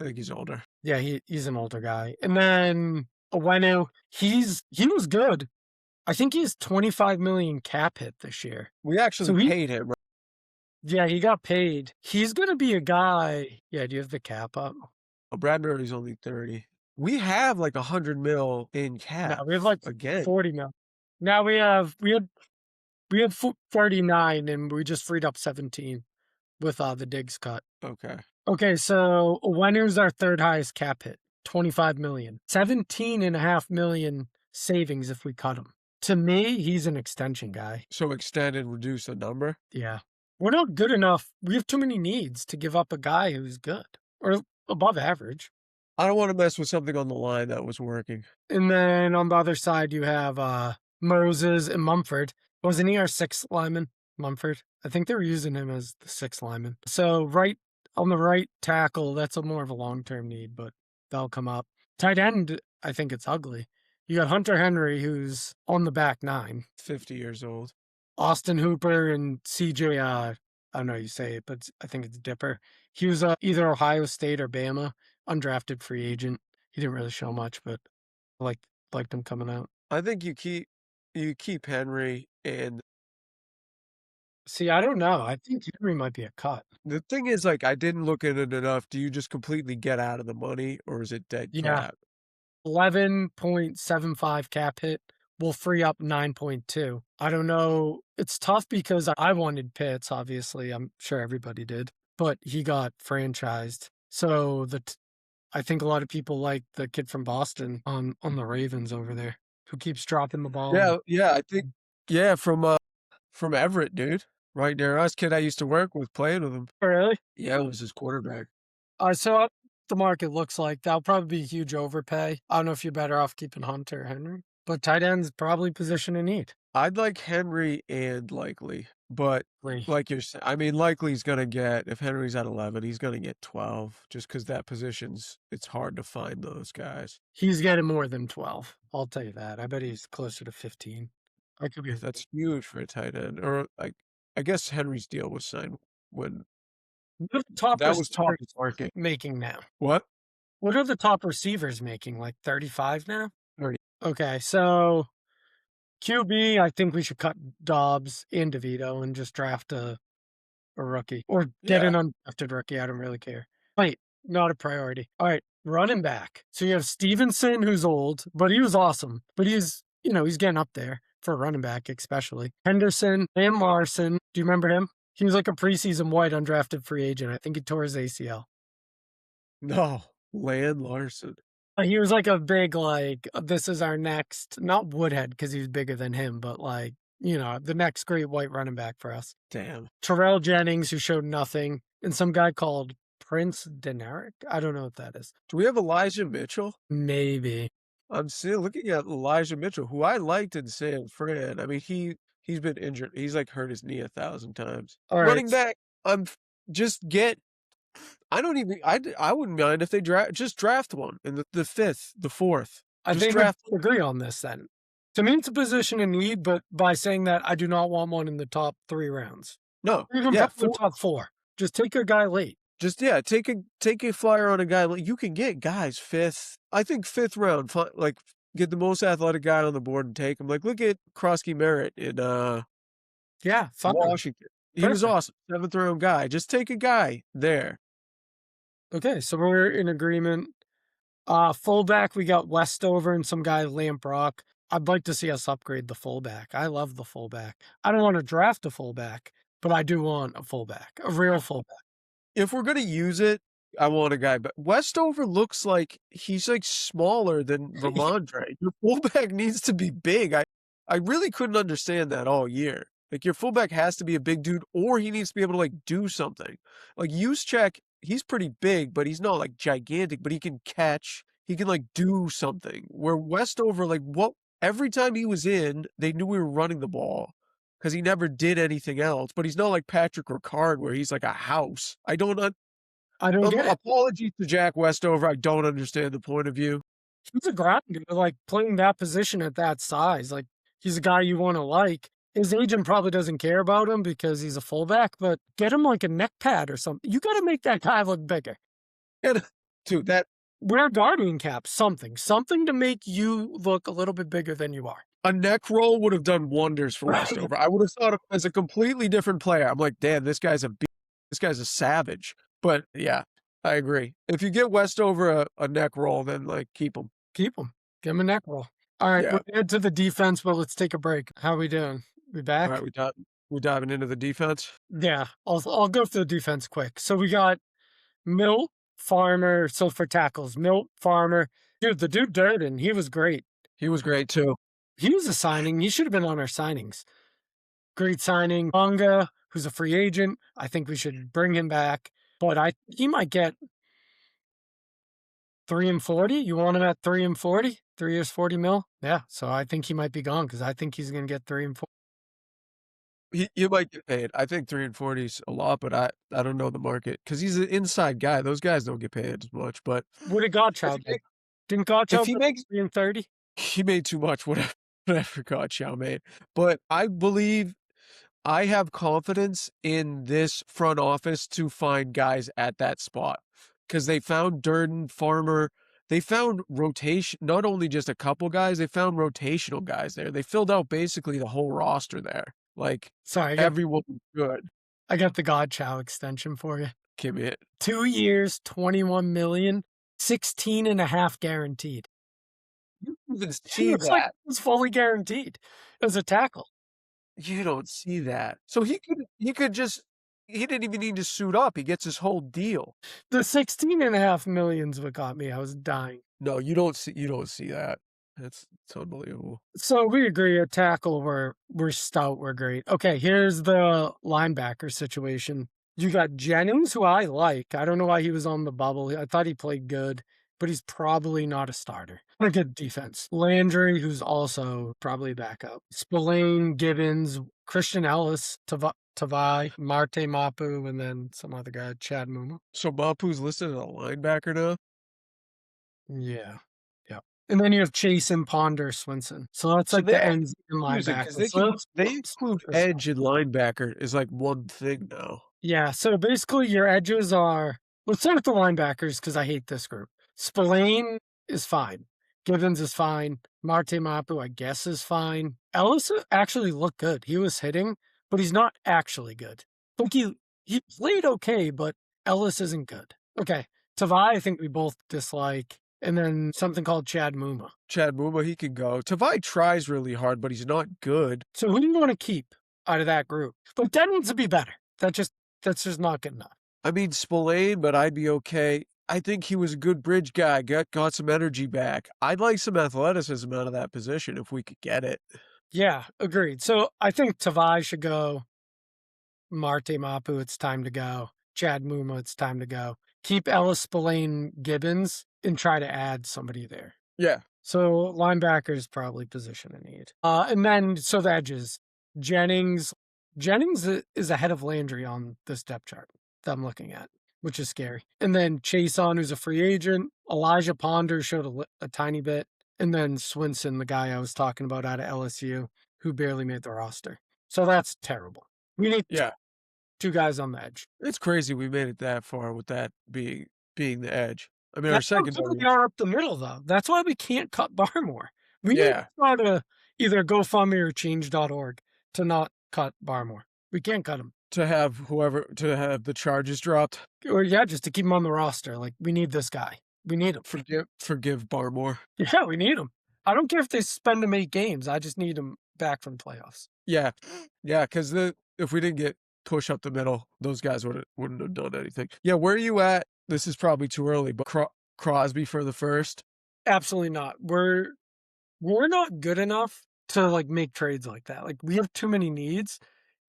think he's older. Yeah, he's an older guy. And then Owenu, he was good. I think he's $25 million cap hit this year. We actually paid him. Right? Yeah, he got paid. He's going to be a guy. Yeah, do you have the cap up? Oh, Bradbury's only 30. We have like $100 million in cap. No, we have like again 40 million. Now we had 39 and we just freed up 17 with the Diggs cut. Okay, so Owenu's our third highest cap hit, 25 million. 17.5 million savings if we cut him. To me, he's an extension guy. So extend and reduce the number? Yeah. We're not good enough. We have too many needs to give up a guy who's good or above average. I don't want to mess with something on the line that was working. And then on the other side, you have Moses and Mumford. Wasn't he our sixth lineman, Mumford? I think they were using him as the sixth lineman. So on the right tackle, that's more of a long-term need, but that'll come up. Tight end, I think it's ugly. You got Hunter Henry, who's on the back nine. 50 years old. Austin Hooper and CJ, I don't know how you say it, but I think it's Dipper. He was either Ohio State or Bama, undrafted free agent. He didn't really show much, but I liked him coming out. I think you keep Henry and... See, I don't know. I think Henry might be a cut. The thing is, like, I didn't look at it enough. Do you just completely get out of the money, or is it dead cap? 11.75 cap hit will free up 9.2. I don't know. It's tough because I wanted Pitts, obviously. I'm sure everybody did. But he got franchised. So I think a lot of people like the kid from Boston on the Ravens over there. who keeps dropping the ball. Yeah, I think from Everett, dude, right near us. Kid I used to work with, playing with him. Really? Yeah, it was his quarterback. So the market looks like that'll probably be a huge overpay. I don't know if you're better off keeping Hunter or Henry, but tight end's probably position in need. I'd like Henry and Likely, but Lee. like you're saying, I mean, Likely's gonna get, if Henry's at 11, he's gonna get 12, just because that position's, it's hard to find those guys. He's getting more than 12. I'll tell you that. I bet he's closer to 15. I could be. That's huge for a tight end. Or like, I guess Henry's deal was signed when What are the top that was top receivers market. making now? What? What are the top receivers making? Like 35 now? 30. Okay, so QB, I think we should cut Dobbs and DeVito and just draft a rookie or get an Yeah. undrafted rookie. I don't really care. Wait, not a priority. All right, running back. So you have Stevenson, who's old, but he was awesome. But he's getting up there for a running back, especially. Henderson and Larson. Do you remember him? He was like a preseason white undrafted free agent. I think he tore his ACL. No, Land Larson. He was like a big, this is our next, not Woodhead because he's bigger than him, but the next great white running back for us. Damn. Terrell Jennings, who showed nothing, and some guy called Prince Denaric. I don't know what that is. Do we have Elijah Mitchell? Maybe. I'm still looking at Elijah Mitchell, who I liked in San Fran. I mean, he's been injured. He's like hurt his knee 1,000 times. All right. Running back, just get. I don't even. I wouldn't mind if they draft one in the fifth, the fourth. I Just think draft. we agree on this then. To me, it's a position in need, but by saying that, I do not want one in the top 3 rounds. No, Even yeah, the top 4. Just take a guy late. just take a flyer on a guy. You can get guys fifth. I think fifth round. Like get the most athletic guy on the board and take him. Like look at Krosky Merritt in Washington. He was awesome. 7th round guy. Just take a guy there. Okay, so we're in agreement. Fullback, we got Westover and some guy Lamprock. I'd like to see us upgrade the fullback. I love the fullback. I don't want to draft a fullback, but I do want a fullback, a real fullback. If we're gonna use it, I want a guy. But Westover looks like he's like smaller than Ramondre. Your fullback needs to be big. I really couldn't understand that all year. Like your fullback has to be a big dude, or he needs to be able to like do something. Like Juszczyk, he's pretty big, but he's not like gigantic. But he can catch. He can like do something. Where Westover, like what? Every time he was in, they knew we were running the ball because he never did anything else. But he's not like Patrick Ricard, where he's like a house. I don't get it. Apologies to Jack Westover. I don't understand the point of view. He's a grinder, like playing that position at that size. Like he's a guy you want to like. His agent probably doesn't care about him because he's a fullback, but get him like a neck pad or something. You got to make that guy look bigger. And dude, wear a guardian cap, something to make you look a little bit bigger than you are. A neck roll would have done wonders for Westover. I would have thought of him as a completely different player. I'm like, damn, this guy's a savage. But yeah, I agree. If you get Westover a neck roll, then like keep him. Keep him. Give him a neck roll. All right, we'll head to the defense, but let's take a break. How are we doing? We back? All right, we diving into the defense. Yeah, I'll go through the defense quick. So we got Milt, Farmer. So for tackles, Milt, Farmer. Dude, the dude Durden, he was great. He was great too. He was a signing. He should have been on our signings. Great signing. Bunga, who's a free agent. I think we should bring him back. But he might get 3 and 40. You want him at 3 and 40? 3 years, 40 mil? Yeah. So I think he might be gone because I think he's going to get 3 and 40. You might get paid. I think 3 and 40 is a lot, but I don't know the market because he's an inside guy. Those guys don't get paid as much. But what did Gottschalk make? Didn't Gottschalk make 3 and 30? He made too much. Whatever Gottschalk made. But I believe I have confidence in this front office to find guys at that spot because they found Durden, Farmer. They found rotation, not only just a couple guys, they found rotational guys there. They filled out basically the whole roster there. Like, everyone was good. I got the Gottschalk extension for you. Give me it. 2 years, 21 million, 16 and a half guaranteed. You even see that. Like it was fully guaranteed as a tackle. You don't see that. So he didn't even need to suit up. He gets his whole deal. The 16 and a half million's what got me. I was dying. No, you don't see that. It's unbelievable. So we agree at tackle, we're stout, we're great. Okay, here's the linebacker situation. You got Jennings, who I like. I don't know why he was on the bubble. I thought he played good, but he's probably not a starter. A good defense. Landry, who's also probably backup. Spillane, Gibbons, Christian Ellis, Tavai, Marte Mapu, and then some other guy, Chad Muma. So Mapu's listed as a linebacker now? Yeah. Yeah. And then you have Chase and Ponder Swinson. So that's So like they the all ends and confusing because linebackers. So that's they include super soft. edge and linebacker is like one thing now. Yeah. So basically your edges are, let's start with the linebackers because I hate this group. Spillane is fine. Gibbons is fine. Marte Mapu, I guess, is fine. Ellis actually looked good. He was hitting, but he's not actually good. Like he played okay, but Ellis isn't good. Okay. Tavai, I think we both dislike. And then something called Chad Muma. Chad Muma, he can go. Tavai tries really hard, but he's not good. So who do you want to keep out of that group? But that needs to be better. That's just not good enough. I mean, Spillane, but I'd be okay. I think he was a good bridge guy, got some energy back. I'd like some athleticism out of that position if we could get it. Yeah, agreed. So I think Tavai should go. Marte Mapu, it's time to go. Chad Muma, it's time to go. Keep Ellis, Spillane, Gibbons, and try to add somebody there. Yeah. So linebacker is probably position in need. And then so the edges. Jennings is ahead of Landry on this depth chart that I'm looking at, which is scary. And then Chason, who's a free agent. Elijah Ponder showed a tiny bit. And then Swinson, the guy I was talking about out of LSU, who barely made the roster. So that's terrible. We need two guys on the edge. It's crazy we made it that far with that being the edge. I mean, our That's how secondary. good we are up the middle, though. That's why we can't cut Barmore. We need to try to either GoFundMe or change.org to not cut Barmore. We can't cut him. To have the charges dropped. Or just to keep him on the roster. Like, we need this guy. We need him. Forgive Barmore. Yeah, we need him. I don't care if they spend him 8 games. I just need him back from playoffs. Yeah, because if we didn't get push up the middle, those guys wouldn't have done anything. Yeah, where are you at? This is probably too early, but Crosby for the first? Absolutely not. We're not good enough to like make trades like that. Like we have too many needs.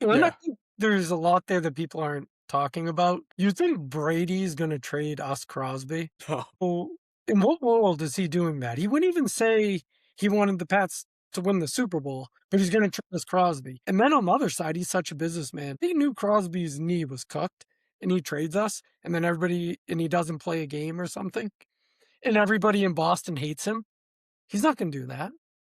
And I think there's a lot there that people aren't talking about. You think Brady's going to trade us Crosby? Oh. Well, in what world is he doing that? He wouldn't even say he wanted the Pats to win the Super Bowl, but he's going to trade us Crosby. And then on the other side, he's such a businessman. He knew Crosby's knee was cooked and he trades us and then he doesn't play a game or something. And everybody in Boston hates him. He's not going to do that.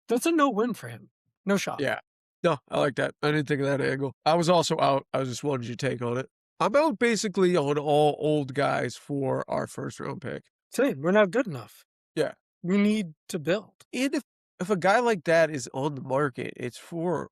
That's a no-win for him. No shot. Yeah. No, I like that. I didn't think of that angle. I was also out. I was just wanted your take on it. I'm out basically on all old guys for our first round pick. Same. We're not good enough. Yeah. We need to build. And if a guy like that is on the market, it's for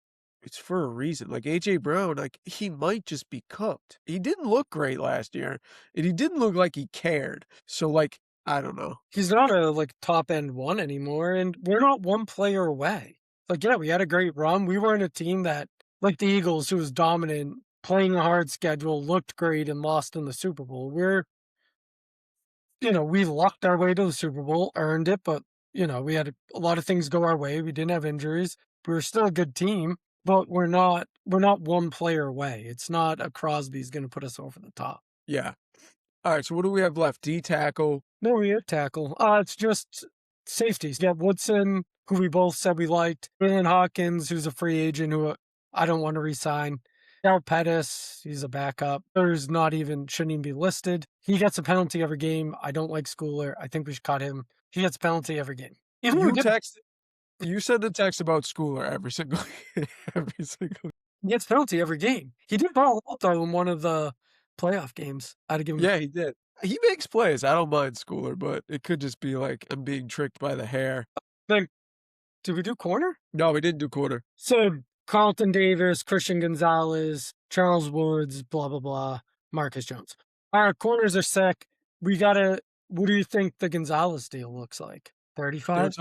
a reason. Like AJ Brown, like he might just be cooked. He didn't look great last year, and he didn't look like he cared. So like, I don't know. He's not a like top end one anymore, and we're not one player away. Like, yeah, we had a great run. We weren't a team that, like the Eagles, who was dominant, playing a hard schedule, looked great, and lost in the Super Bowl. We lucked our way to the Super Bowl, earned it, but, we had a lot of things go our way. We didn't have injuries. We were still a good team, but we're not one player away. It's not a Crosby's going to put us over the top. Yeah. All right, so what do we have left? D tackle. No, we have tackle. It's just safeties. Yeah, Woodson, who we both said we liked. Jalen Hawkins, who's a free agent who I don't want to re-sign. Al Pettis, he's a backup. Shouldn't even be listed. He gets a penalty every game. I don't like Schooler. I think we should cut him. He gets a penalty every game. You send a text about Schooler every single. He gets a penalty every game. He did ball out though in one of the playoff games. I had to give him. Yeah, he did. He makes plays. I don't mind Schooler, but it could just be like I'm being tricked by the hair. Did we do corner? No, we didn't do quarter. So Carlton Davis, Christian Gonzalez, Charles Woods, blah, blah, blah, Marcus Jones. Our corners are sick. What do you think the Gonzalez deal looks like? 35?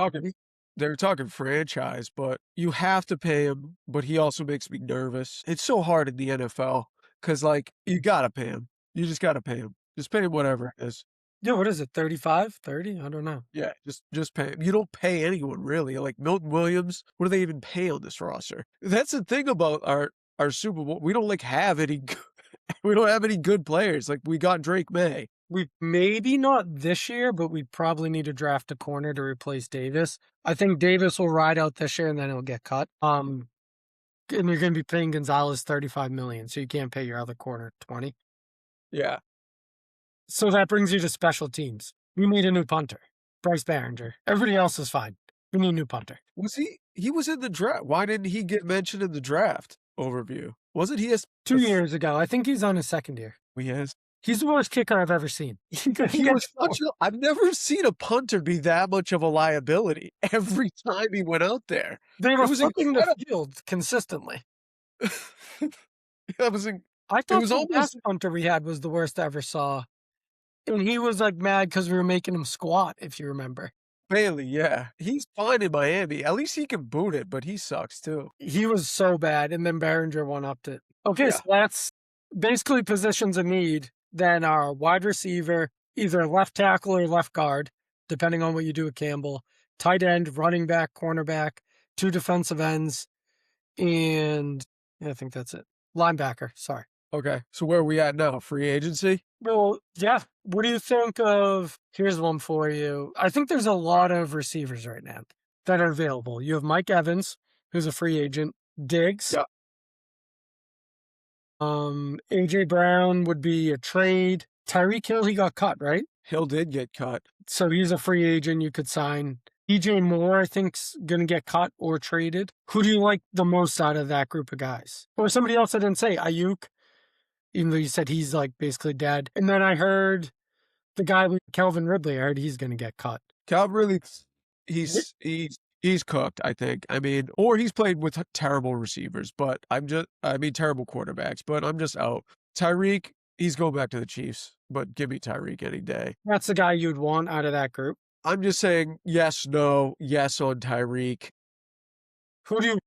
They're talking franchise, but you have to pay him, but he also makes me nervous. It's so hard in the NFL because, like, you got to pay him. You just got to pay him. Just pay him whatever it is. Yeah, what is it, 35, 30? I don't know. Yeah, just pay him. You don't pay anyone really. Like Milton Williams, what do they even pay on this roster? That's the thing about our Super Bowl. We don't like have any we don't have any good players. Like we got Drake May. We maybe not this year, but we probably need to draft a corner to replace Davis. I think Davis will ride out this year and then he'll get cut. And you're going to be paying Gonzalez $35 million, so you can't pay your other corner 20. Yeah. So that brings you to special teams. We need a new punter, Bryce Behringer. Everybody else is fine. We need a new punter. Was he was in the draft. Why didn't he get mentioned in the draft overview? Wasn't he 2 years ago. I think he's on his second year. he has He's the worst kicker I've ever seen. I've never seen a punter be that much of a liability every time he went out there. They were It was flipping the incredible. field consistently. That was it I thought was the almost last punter we had was the worst I ever saw. And he was like mad because we were making him squat, if you remember. Bailey, yeah. He's fine in Miami. At least he can boot it, but he sucks too. He was so bad, and then Behringer one-upped it. Okay, Yeah. so that's basically positions of need. Then our wide receiver, either left tackle or left guard, depending on what you do with Campbell. Tight end, running back, cornerback, 2 defensive ends, and I think that's it. Linebacker, sorry. Okay. So where are we at now? Free agency? Well, yeah. What do you think of? Here's one for you. I think there's a lot of receivers right now that are available. You have Mike Evans, who's a free agent. Diggs. Yeah. AJ Brown would be a trade. Tyreek Hill, he got cut, right? Hill did get cut. So he's a free agent you could sign. DJ Moore, I think's gonna get cut or traded. Who do you like the most out of that group of guys? Or somebody else I didn't say, Ayuk, even though you said he's like basically dead. And then I heard the guy with Calvin Ridley, I heard he's gonna get cut. Calvin really he's cooked, I think. I mean, or he's played with terrible receivers, but terrible quarterbacks, but I'm just out. Tyreek, he's going back to the Chiefs, but give me Tyreek any day. That's the guy you'd want out of that group. I'm just saying yes, no, yes on Tyreek. Who do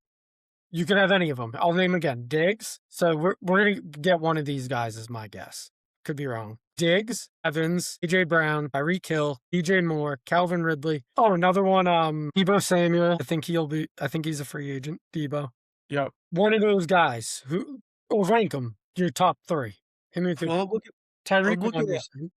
you could have any of them. I'll name again. Diggs. So we're going to get one of these guys is my guess. Could be wrong. Diggs, Evans, AJ Brown, Tyreek Hill, DJ Moore, Calvin Ridley. Oh, another one, Deebo Samuel. I think he's a free agent. Deebo. Yep. One of those guys who will rank them. Your top 3. Him or Tyreek.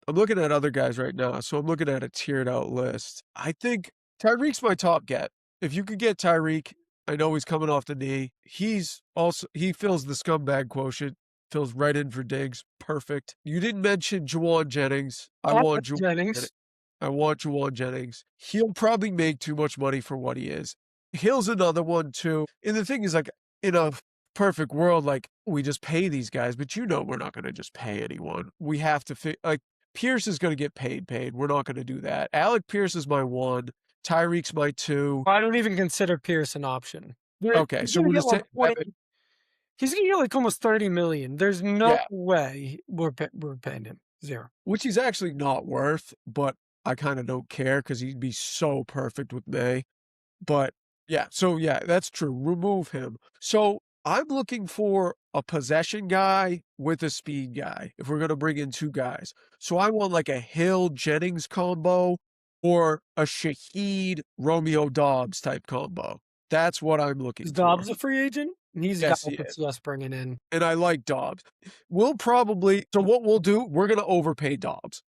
I'm looking at other guys right now, so I'm looking at a tiered out list. I think Tyreek's my top get. If you could get Tyreek, I know he's coming off the knee. He fills the scumbag quotient, fills right in for Diggs. Perfect. You didn't mention Juwan Jennings. I want Juwan Jennings. He'll probably make too much money for what he is. Hill's another one too. And the thing is, like, in a perfect world, like, we just pay these guys, but we're not going to just pay anyone. We have to like, Pierce is going to get paid. We're not going to do that. Alec Pierce is my 1. Tyreek's my 2. I don't even consider Pierce an option. Okay, so we'll just take he's going to get like almost $30 million. There's no way we're paying him. 0. Which he's actually not worth, but I kind of don't care because he'd be so perfect with May. But yeah, so yeah, that's true. Remove him. So I'm looking for a possession guy with a speed guy if we're going to bring in 2 guys. So I want like a Hill-Jennings combo or a Shaheed Romeo Dobbs type combo. That's what I'm looking for. Is Dobbs a free agent? He's Yes, got he is. us bringing in. And I like Dobbs. So what we'll do, we're going to overpay Dobbs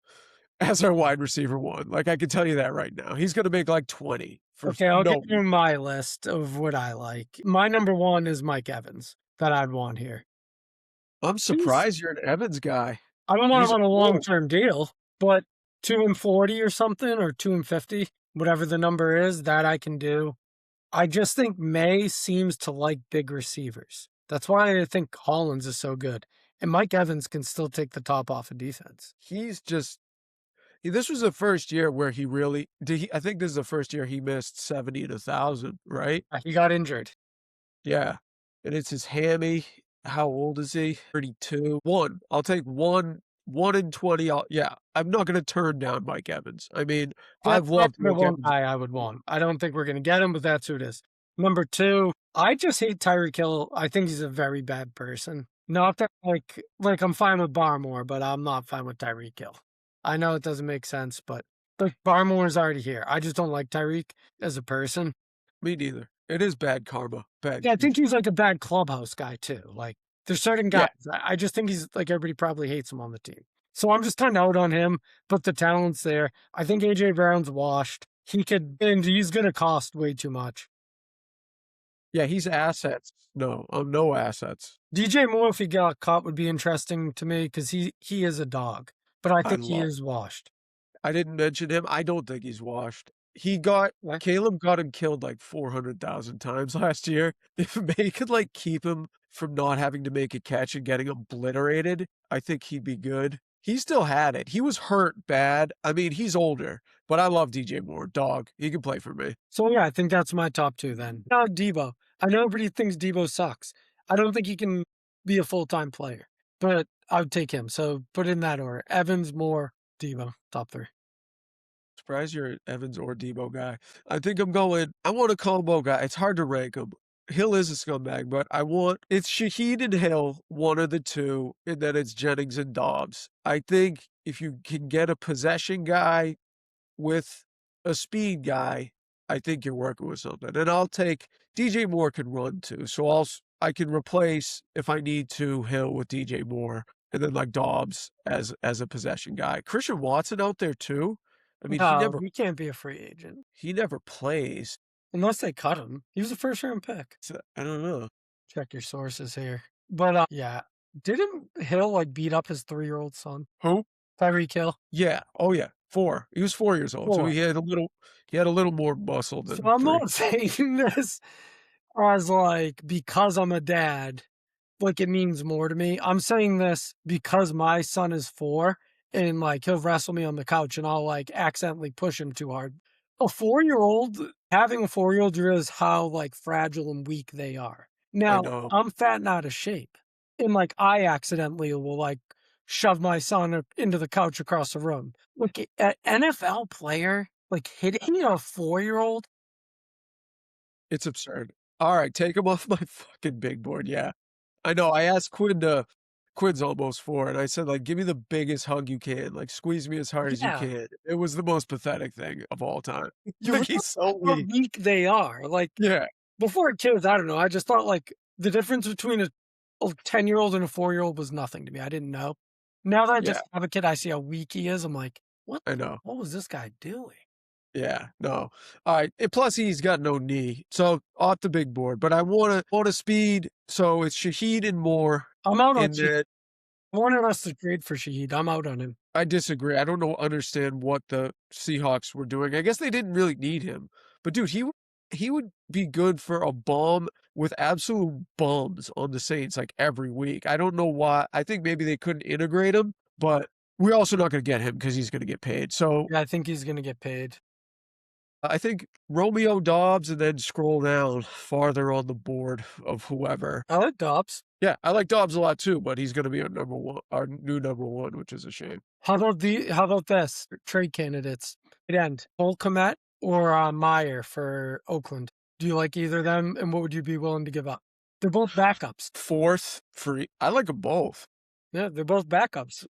as our wide receiver 1. Like, I can tell you that right now. He's going to make like 20. Okay, I'll give you my list of what I like. My number 1 is Mike Evans that I'd want here. I'm surprised you're an Evans guy. I don't want him on a long-term deal, but 2 and 40 or something, or 2 and 50, whatever the number is, that I can do. I just think May seems to like big receivers. That's why I think Hollins is so good. And Mike Evans can still take the top off of defense. This was the first year where he really did. I think this is the first year he missed 70 to 1,000, right? He got injured. Yeah. And it's his hammy. How old is he? 32. 1. I'll take 1 in 20. I'm not going to turn down Mike Evans. I mean, I've loved the one guy I would want. I don't think we're going to get him, but that's who it is. Number 2, I just hate Tyreek Hill. I think he's a very bad person. Not that like I'm fine with Barmore, but I'm not fine with Tyreek Hill. I know it doesn't make sense, but like Barmore is already here. I just don't like Tyreek as a person. Me neither. It is bad karma. Bad Yeah, I think QT. he's like a bad clubhouse guy too. Like there's certain guys Yeah. I just think he's like everybody probably hates him on the team. So I'm just kind of out on him, but the talent's there. I think AJ Brown's washed. He could, and he's gonna cost way too much. Yeah, he's assets. No assets. DJ Moore, if he got caught, would be interesting to me because he is a dog, but I I think he love is washed. I didn't mention him. I don't think he's washed. He got Like, Caleb got him killed like 400,000 times last year. If they could like keep him from not having to make a catch and getting obliterated, I think he'd be good. He still had it. He was hurt bad. I mean, he's older, but I love DJ Moore. Dog. He can play for me. so yeah, I think that's my top two then. Now Debo. I know everybody thinks Debo sucks. I don't think he can be a full-time player, but I would take him. So put in that order. Evans, Moore, Debo, top three. Surprised you're an Evans or Debo guy. I want a combo guy. It's hard to rank him. Hill is a scumbag, but it's Shaheed and Hill, one of the two, and then it's Jennings and Dobbs. I think if you can get a possession guy with a speed guy, I think you're working with something. And I'll take DJ Moore can run too, so I can replace if I need to Hill with DJ Moore, and then like Dobbs as a possession guy. Christian Watson out there too. I mean, No, he can't be a free agent he never plays. unless they cut him. He was a first-round pick. So I don't know. Check your sources here. But yeah, didn't Hill like beat up his 3-year-old son? Who? Tyreek Hill. Yeah. Oh yeah. 4. He was 4 years old, so 4. he had a little more muscle So than I'm 3. not saying this as like because I'm a dad, like it means more to me. I'm saying this because my son is 4 and like he'll wrestle me on the couch and I'll like accidentally push him too hard. Having a 4-year-old, you realize how like fragile and weak they are. I Now, know. I'm fat and out of shape. And like I accidentally will like shove my son into the couch across the room. Look, an NFL player like hitting a 4-year-old. It's absurd. Alright, take him off my fucking big board, yeah. I know, I asked Quinn's almost 4, and I said, like, "Give me the biggest hug you can, like, squeeze me as hard as you Yeah, can." It was the most pathetic thing of all time. you Like, realize he's so how weak. weak they are. Like Yeah, before kids, I don't know. I just thought like the difference between a 10-year-old and a 4-year-old was nothing to me. I didn't know. Now that I yeah, just have a kid, I see how weak he is. I'm like, I know. what was this guy doing? Yeah, no. Alright, and plus he's got no knee, so off the big board, but I want a speed, so it's Shaheed and Moore I'm out on in Shaheed. that. I wanted us to trade for Shaheed. I'm out on him. I disagree. I don't understand what the Seahawks were doing. I guess they didn't really need him. But dude, he would be good for a bomb with absolute bums on the Saints like every week. I don't know why. I think maybe they couldn't integrate him, but we're also not going to get him because he's going to get paid. So Yeah, I think he's gonna get paid. I think Romeo Dobbs and then scroll down farther on the board of whoever. I like Dobbs. Yeah, I like Dobbs a lot too, but he's going to be our new number one, which is a shame. How about this? Trade candidates. Tight end. Cole Kmet or Meyer for Oakland. Do you like either of them? And what would you be willing to give up? They're both backups. Fourth, free. I like them both. Yeah, they're both backups.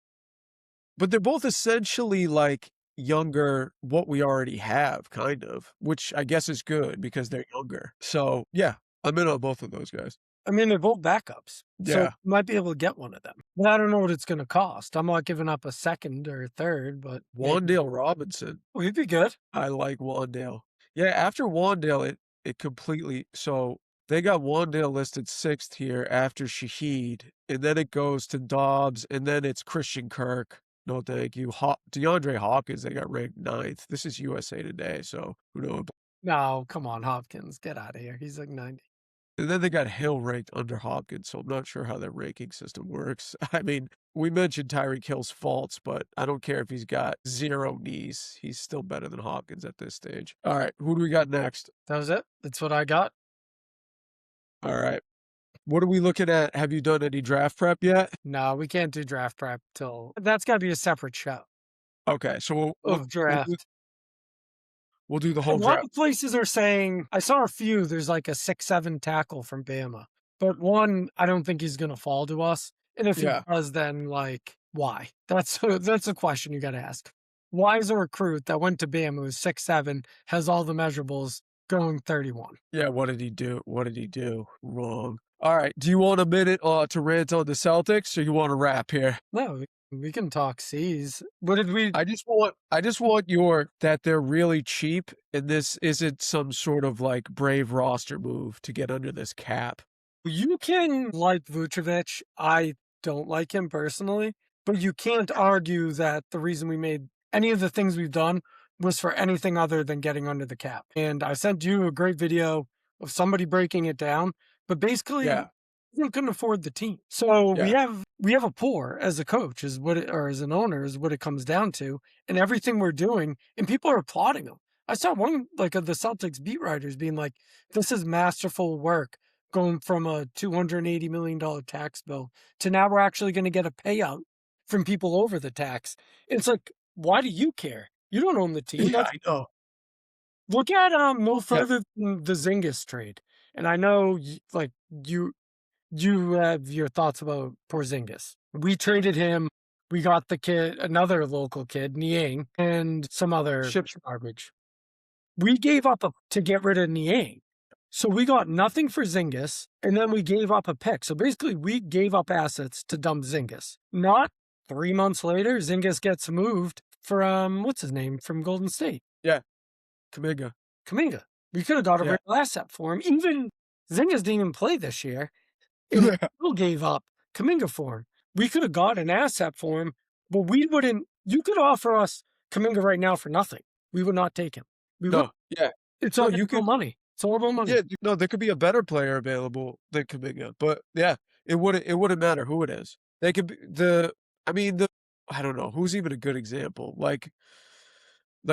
But they're both essentially like younger, what we already have, kind of, which I guess is good because they're younger. So yeah, I'm in on both of those guys. I mean, they're both backups. So Yeah. you might be able to get one of them. But I don't know what it's going to cost. I'm not giving up a second or a third, but Wandale Robinson. we'd be good. I like Wandale. Yeah, after Wandale, it completely so they got Wandale listed 6th here after Shaheed, and then it goes to Dobbs, and then it's Christian Kirk. No, thank you. DeAndre Hopkins, they got ranked 9th. This is USA Today, so who knows? No, come on, Hopkins. Get out of here. He's like 90. And then they got Hill ranked under Hopkins, so I'm not sure how their ranking system works. I mean, we mentioned Tyreek Hill's faults, but I don't care if he's got 0 knees. He's still better than Hopkins at this stage. All right, who do we got next? That was it. That's what I got. All right. What are we looking at? Have you done any draft prep yet? No, we can't do draft prep till that's got to be a separate show Okay, so of draft. we'll do the A whole lot draft. of places are saying, I saw a few, there's like a 6'7" tackle from Bama. But one, I don't think he's gonna fall to us, and if he Yeah. does, then, like, why? That's a question you gotta ask. Why is a recruit that went to Bama who's 6'7", has all the measurables, going 31? Yeah, what did he do? What did he do wrong? All right, do you want a minute, to rant on the Celtics, or you wanna wrap here? No, we can talk C's. What did we I just want your that they're really cheap, and this isn't some sort of, like, brave roster move to get under this cap. You can like Vucevic. I don't like him personally, but you can't argue that the reason we made any of the things we've done was for anything other than getting under the cap. And I sent you a great video of somebody breaking it down, but basically Yeah, we couldn't afford the team. So we yeah, have a poor as a coach is what it, or as an owner is what it comes down to. And everything we're doing, and people are applauding them. I saw one like of the Celtics beat writers being like, this is masterful work going from a $280 million tax bill to now we're actually going to get a payout from people over the tax. It's like, why do you care? You don't own the team. yeah, That's I know. look at no Yeah, further than the Zingis trade. And I know like you have your thoughts about Porzingis. We traded him. We got the kid, another local kid, Niang, and some other ships garbage. We gave up to get rid of Niang. So we got nothing for Zingis, and then we gave up a pick. So basically, we gave up assets to dump Zingis. Not 3 months later, Zingis gets moved from, what's his name, from Golden State, yeah, Kuminga. Kaminga. We could have got a Yeah, real asset for him. Even Zingis didn't even play this year, and we yeah, still gave up Kaminga for him. We could have got an asset for him, but we wouldn't. You could offer us Kaminga right now for nothing. We would not take him. We would. no, yeah, It's no, all you about could money. It's all about money. yeah, no, there could be a better player available than Kuminga, but, yeah, it wouldn't matter who it is. They could be I mean, I don't know, who's even a good example? Like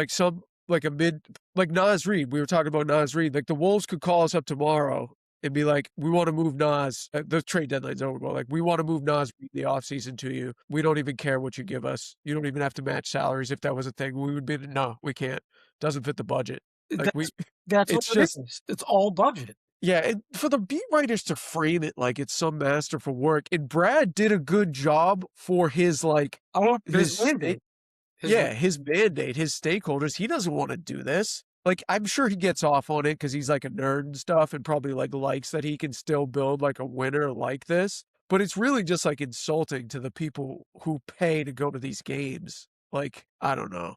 some like a mid like Nas Reed, we were talking about Nas Reed, like, the Wolves could call us up tomorrow and be like, "We wanna move Nas" the trade deadline's over, but, like, "We wanna move Nas Reed the offseason to you. We don't even care what you give us. You don't even have to match salaries." If that was a thing, we would be, "No, we can't. Doesn't fit the budget." Like, That's that's what it's it just is. It's all budget. yeah, and for the beat writers to frame it like it's some masterful work, and Brad did a good job for his, like, I want his his mandate. His yeah, his mandate, his stakeholders, he doesn't wanna do this. Like, I'm sure he gets off on it because he's, like, a nerd and stuff and probably, like, likes that he can still build, like, a winner like this, but it's really just, like, insulting to the people who pay to go to these games. Like, I don't know.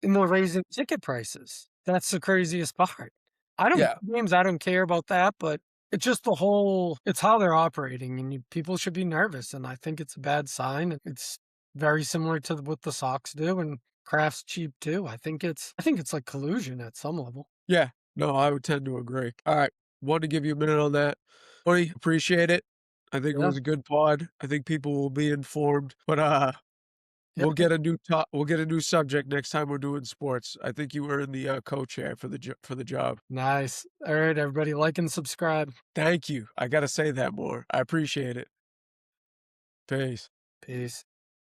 and they're raising ticket prices. That's the craziest part. I don't Yeah, games, I don't care about that, but it's just the whole it's how they're operating, and people should be nervous, and I think it's a bad sign. It's very similar to what the Sox do, and Kraft's cheap too. I think it's like collusion at some level. yeah. No, I would tend to agree. Alright, wanted to give you a minute on that. Buddy, appreciate it. I think it Yeah, was a good pod. I think people will be informed, but, yeah. we'll get a new subject next time we're doing sports. I think you were in the, co-chair for the job. Nice. All right, everybody, like and subscribe. Thank you. I gotta say that more. I appreciate it. Peace. Peace.